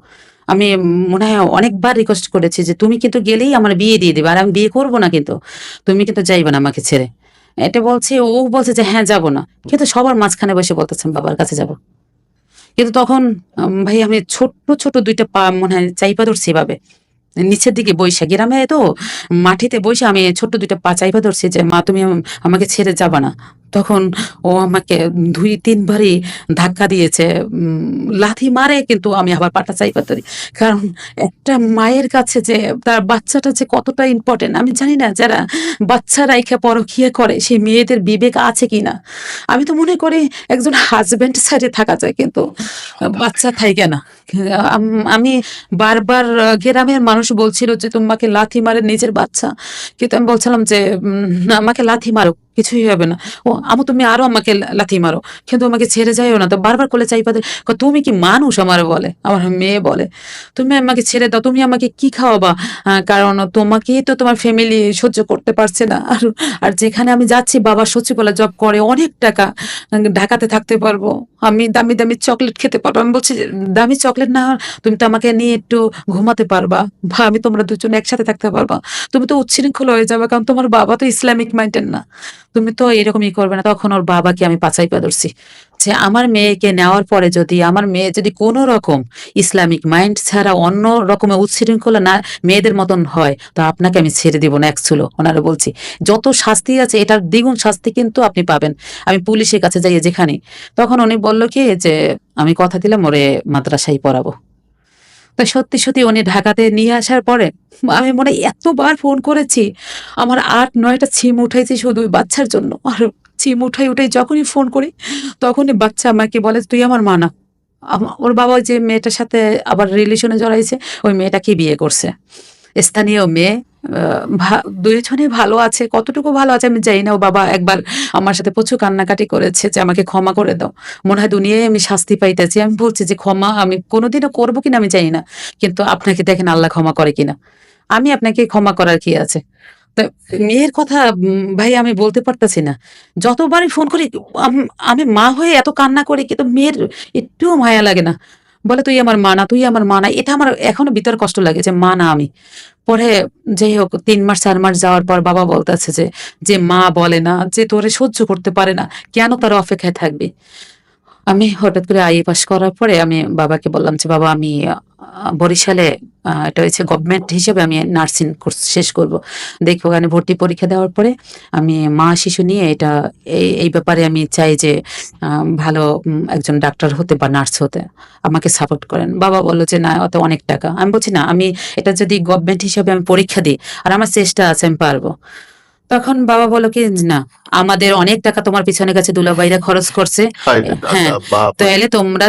আমি মনে হয় অনেকবার রিকোয়েস্ট করেছি যে তুমি কিন্তু গেলেই আমার বিয়ে দিয়ে দিবে, আর আমি বিয়ে করবো না, কিন্তু তুমি কিন্তু যাইবে না আমাকে ছেড়ে। এটা বলছে, ও বলছে যে হ্যাঁ যাবো না, কিন্তু সবার মাঝখানে বসে বলতেছেন বাবার কাছে যাব। কিন্তু তখন ভাই আমি ছোট্ট ছোট 2টা পা মনে হয় চাইপা ধরছি এভাবে নিচের দিকে বৈশা, গ্রামে তো মাটিতে বসে আমি ছোট্ট 2টা পা চাইপা ধরছি যে মা তুমি আমাকে ছেড়ে যাবা না। তখন ও আমাকে 2-3 বারই ধাক্কা দিয়েছে, লাথি মারে, কিন্তু আমি আবার পাটা চাইপা ধরি। কারণ একটা মায়ের কাছে যে তার বাচ্চাটা যে কতটা ইম্পর্টেন্ট আমি জানি না, যারা বাচ্চা রাইখা পরকিয়া করে সেই মেয়েদের বিবেক আছে কিনা। আমি তো মনে করি একজন হাজবেন্ড সাইডে থাকা যায়, কিন্তু বাচ্চা থাইকে না। আমি বারবার গ্রামের মানুষ বলছিল যে তোমাকে লাথি মারে নিজের বাচ্চা, কিন্তু আমি বলছিলাম যে না, আমাকে লাথি মারো কিছুই হবে না, ও আমু তুমি আরো আমাকে লাথি মারো, কিন্তু আমাকে ছেড়ে যাইও না। তো বারবার কোলে চাইপা দেয়, তুমি কি মানুষ, আমার বলে, আমার মেয়ে বলে তুমি আমাকে ছেড়ে দাও, তুমি আমাকে কি খাওয়াবা, কারণ তোমাকেই তো তোমার ফ্যামিলি সহ্য করতে পারছে না। আর যেখানে আমি যাচ্ছি বাবা সচিবালয় জব করে, অনেক টাকা, ঢাকাতে থাকতে পারবো, আমি দামি দামি চকলেট খেতে পারবো। আমি বলছি দামি চকলেট না, তুমি তো আমাকে নিয়ে একটু ঘুমাতে পারবা, বা আমি তোমরা দুজন একসাথে থাকতে পারবা, তুমি তো উচ্ছৃঙ্খল হয়ে যাবে, কারণ তোমার বাবা তো ইসলামিক মাইন্ডের না, তুমি তো এরকমই করবে না। তখন ওর বাবাকে আমি পাচাই পা ধরছি যে আমার মেয়েকে নেওয়ার পরে যদি আমার মেয়ে যদি কোনো রকম ইসলামিক মাইন্ড ছাড়া অন্য রকমের উচ্ছৃঙ্খলা না মেয়েদের মতন হয়, তো আপনাকে আমি ছেড়ে দিব না। একচুলো ওনারা বলছি যত শাস্তি আছে এটার দ্বিগুণ শাস্তি কিন্তু আপনি পাবেন, আমি পুলিশের কাছে যাই যেখানে। তখন উনি বললো কি যে আমি কথা দিলাম ওরে মাদ্রাসায় পড়াবো। তো সত্যি সত্যি উনি ঢাকাতে নিয়ে আসার পরে আমি মনে হয় এতবার ফোন করেছি, আমার 8-9টা ছিম উঠাইছি শুধু ওই বাচ্চার জন্য। আর ছিম উঠাই যখনই ফোন করি তখনই বাচ্চা আমাকে বলে তুই আমার মা না। ওর বাবা যে মেয়েটার সাথে আবার রিলেশনে জড়াইছে ওই মেয়েটাকে বিয়ে করছে, স্থানীয় মেয়ে। দুইজনই ভালো আছে, কতটুকু ভালো আছে আমি জানি না। ও বাবা একবার আমার সাথে প্রচুর কান্নাকাটি করেছে যে আমাকে ক্ষমা করে দাও, মনে হয় দুনিয়ায় আমি শাস্তি পাইতেছি। আমি বলছি যে ক্ষমা আমি কোনোদিনও করবো কিনা আমি জানি না, কিন্তু আপনাকে দেখেন আল্লাহ ক্ষমা করে কিনা, আমি আপনাকে ক্ষমা করার কি আছে। তা মেয়ের কথা ভাই আমি বলতে পারতেছি না, যতবারই ফোন করি আমি মা হয়ে এত কান্না করি, কিন্তু মেয়ের একটুও মায়া লাগে না। বলে তুই আমার মা না, তুই আমার মা না। এটা আমার এখনো ভিতর কষ্ট লাগে যে মা না আমি। পরে যাই হোক 3-4 মাস যাওয়ার পর বাবা বলতেছে যে মা বলে না, যে তোরে সহ্য করতে পারে না, কেন তার অপেক্ষায় থাকবি। আমি হঠাৎ করে আইএ পাস করার পরে আমি বাবাকে বললাম যে বাবা আমি বরিশালে এটা হচ্ছে গভর্নমেন্ট হিসেবে আমি নার্সিং কোর্স শেষ করব, দেখবো ওখানে ভর্তি পরীক্ষা দেওয়ার পরে আমি মা শিশু নিয়ে এটা এই ব্যাপারে আমি চাই যে ভালো একজন ডাক্তার হতে বা নার্স হতে, আমাকে সাপোর্ট করেন। বাবা বললো যে না অত অনেক টাকা। আমি বলছি না, আমি এটা যদি গভর্নমেন্ট হিসেবে আমি পরীক্ষা দিই আর আমার চেষ্টা আছে আমি পারবো। তখন বাবা বললো কি না, আমাদের অনেক টাকা তোমার পিছনে কাছে দুলাভাইরা খরচ করছে, তাই হ্যাঁ বাপ তাহলে তোমরা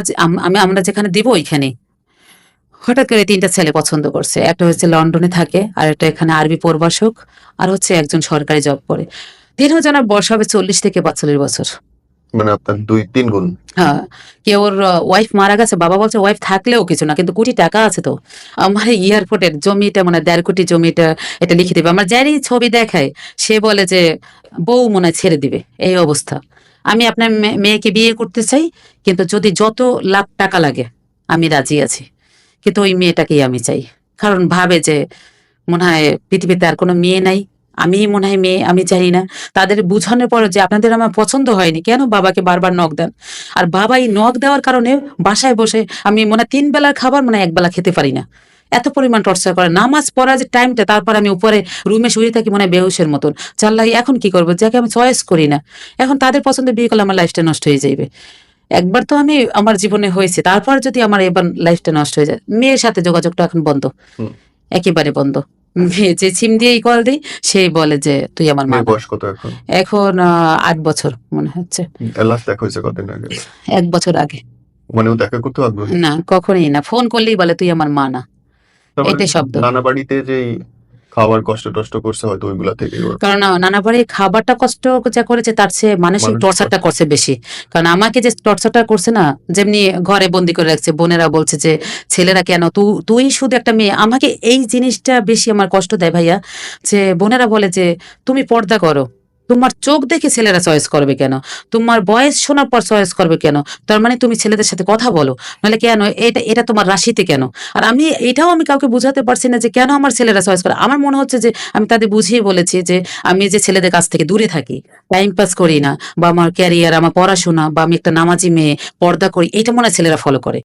আমরা যেখানে দিব ওইখানে। হঠাৎ করে তিনটা ছেলে পছন্দ করছে, একটা হচ্ছে লন্ডনে থাকে, আর একটা এখানে আরবি প্রভাষক, আর হচ্ছে একজন সরকারি জব করে। তিনজনের বয়স হবে 40 থেকে 42 বছর। মানে আপনার 2-3 গুণ। হ্যাঁ, কেউ ওর ওয়াইফ মারা গেছে, বাবা বলছে ওয়াইফ থাকলেও কিছু না, কিন্তু কোটি টাকা আছে তো। আমার এয়ারপোর্টের জমিটা মানে 1.5 কোটি জমিটা এটা লিখে দেবে। আমার যারই ছবি দেখায় সে বলে যে বউ মনে হয় ছেড়ে দিবে, এই অবস্থা। আমি আপনার মেয়েকে বিয়ে করতে চাই, কিন্তু যদি যত লাখ টাকা লাগে আমি রাজি আছি, কিন্তু ওই মেয়েটাকেই আমি চাই। কারণ ভাবে যে মনে হয় পৃথিবীতে আর কোনো মেয়ে নাই, আমি মনে হয় মেয়ে, আমি জানি না। তাদের বুঝানোর পরে যে আপনাদের আমার পছন্দ হয়নি, কেন বাবাকে বারবার নক দেন? আর বাবা এই নক দেওয়ার কারণে বাসায় বসে আমি মনে হয় 3 বেলার খাবার মনে হয় 1 বেলা খেতে পারি না, এত পরিমাণ টর্চার করে। নামাজ পড়া যে টাইমটা, তারপর আমি উপরে রুমে শুয়ে থাকি মনে হয় বেহুশের মতন। চাল্লাই এখন কি করবো, যাকে আমি চয়েস করি না। এখন তাদের পছন্দ বিয়ে করলে আমার লাইফটা নষ্ট হয়ে যাবে। একবার তো আমি আমার জীবনে হয়েছে, তারপর যদি আমার এবার লাইফটা নষ্ট হয়ে যায়। মেয়ের সাথে যোগাযোগটা এখন বন্ধ, হুম। একেবারে বন্ধ। মেয়ে যে সিম দিয়েই কল দিই, সেই বলে যে তুই আমার মা মেয়ের না। বয়স কত এখন? এখন 8 বছর মনে হচ্ছে। লাস্ট দেখা হয়েছে কতদিন আগে? 1 বছর আগে। মানে ও দেখা করতে আগ্রহী? না, কখনোই না। ফোন করলেই বলে তুই আমার মা না, তারপরে এটাই শব্দ। নানা বাড়িতে যেই খাবার কষ্ট টষ্ট করছে হয়তো ওইগুলা থেকে ওর কারণ নানা বাড়ি খাবারটা কষ্ট যা করেছে তার চেয়ে মানসিক মানসিক টর্চারটা করছে বেশি। কারণ আমাকে যে টর্চারটা করছে না, যেমনি ঘরে বন্দি করে রাখছে, বোনেরা বলছে যে ছেলেরা কেন, তুই শুধু একটা মেয়ে। আমাকে এই জিনিসটা বেশি আমার কষ্ট দেয় ভাইয়া, যে বোনেরা বলে যে তুমি পর্দা করো, তোমার চোখ দেখে ছেলেরা চয়েস করবে কেন, তোমার বয়স শোনার পর চয়েস করবে কেন, তার মানে তুমি ছেলেদের সাথে কথা বলো, নাহলে কেন এটা এটা তোমার রাশিতে কেন। আর আমি এটাও আমি কাউকে বুঝাতে পারছি না যে কেন আমার ছেলেরা চয়েস করে। আমার মনে হচ্ছে যে আমি তাদের বুঝিয়ে বলেছি যে আমি যে ছেলেদের কাছ থেকে দূরে থাকি, টাইম পাস করি না, বা আমার ক্যারিয়ার, আমার পড়াশোনা, বা আমি একটা নামাজি মেয়ে, পর্দা করি, এটা মনে হয় ছেলেরা ফলো করে।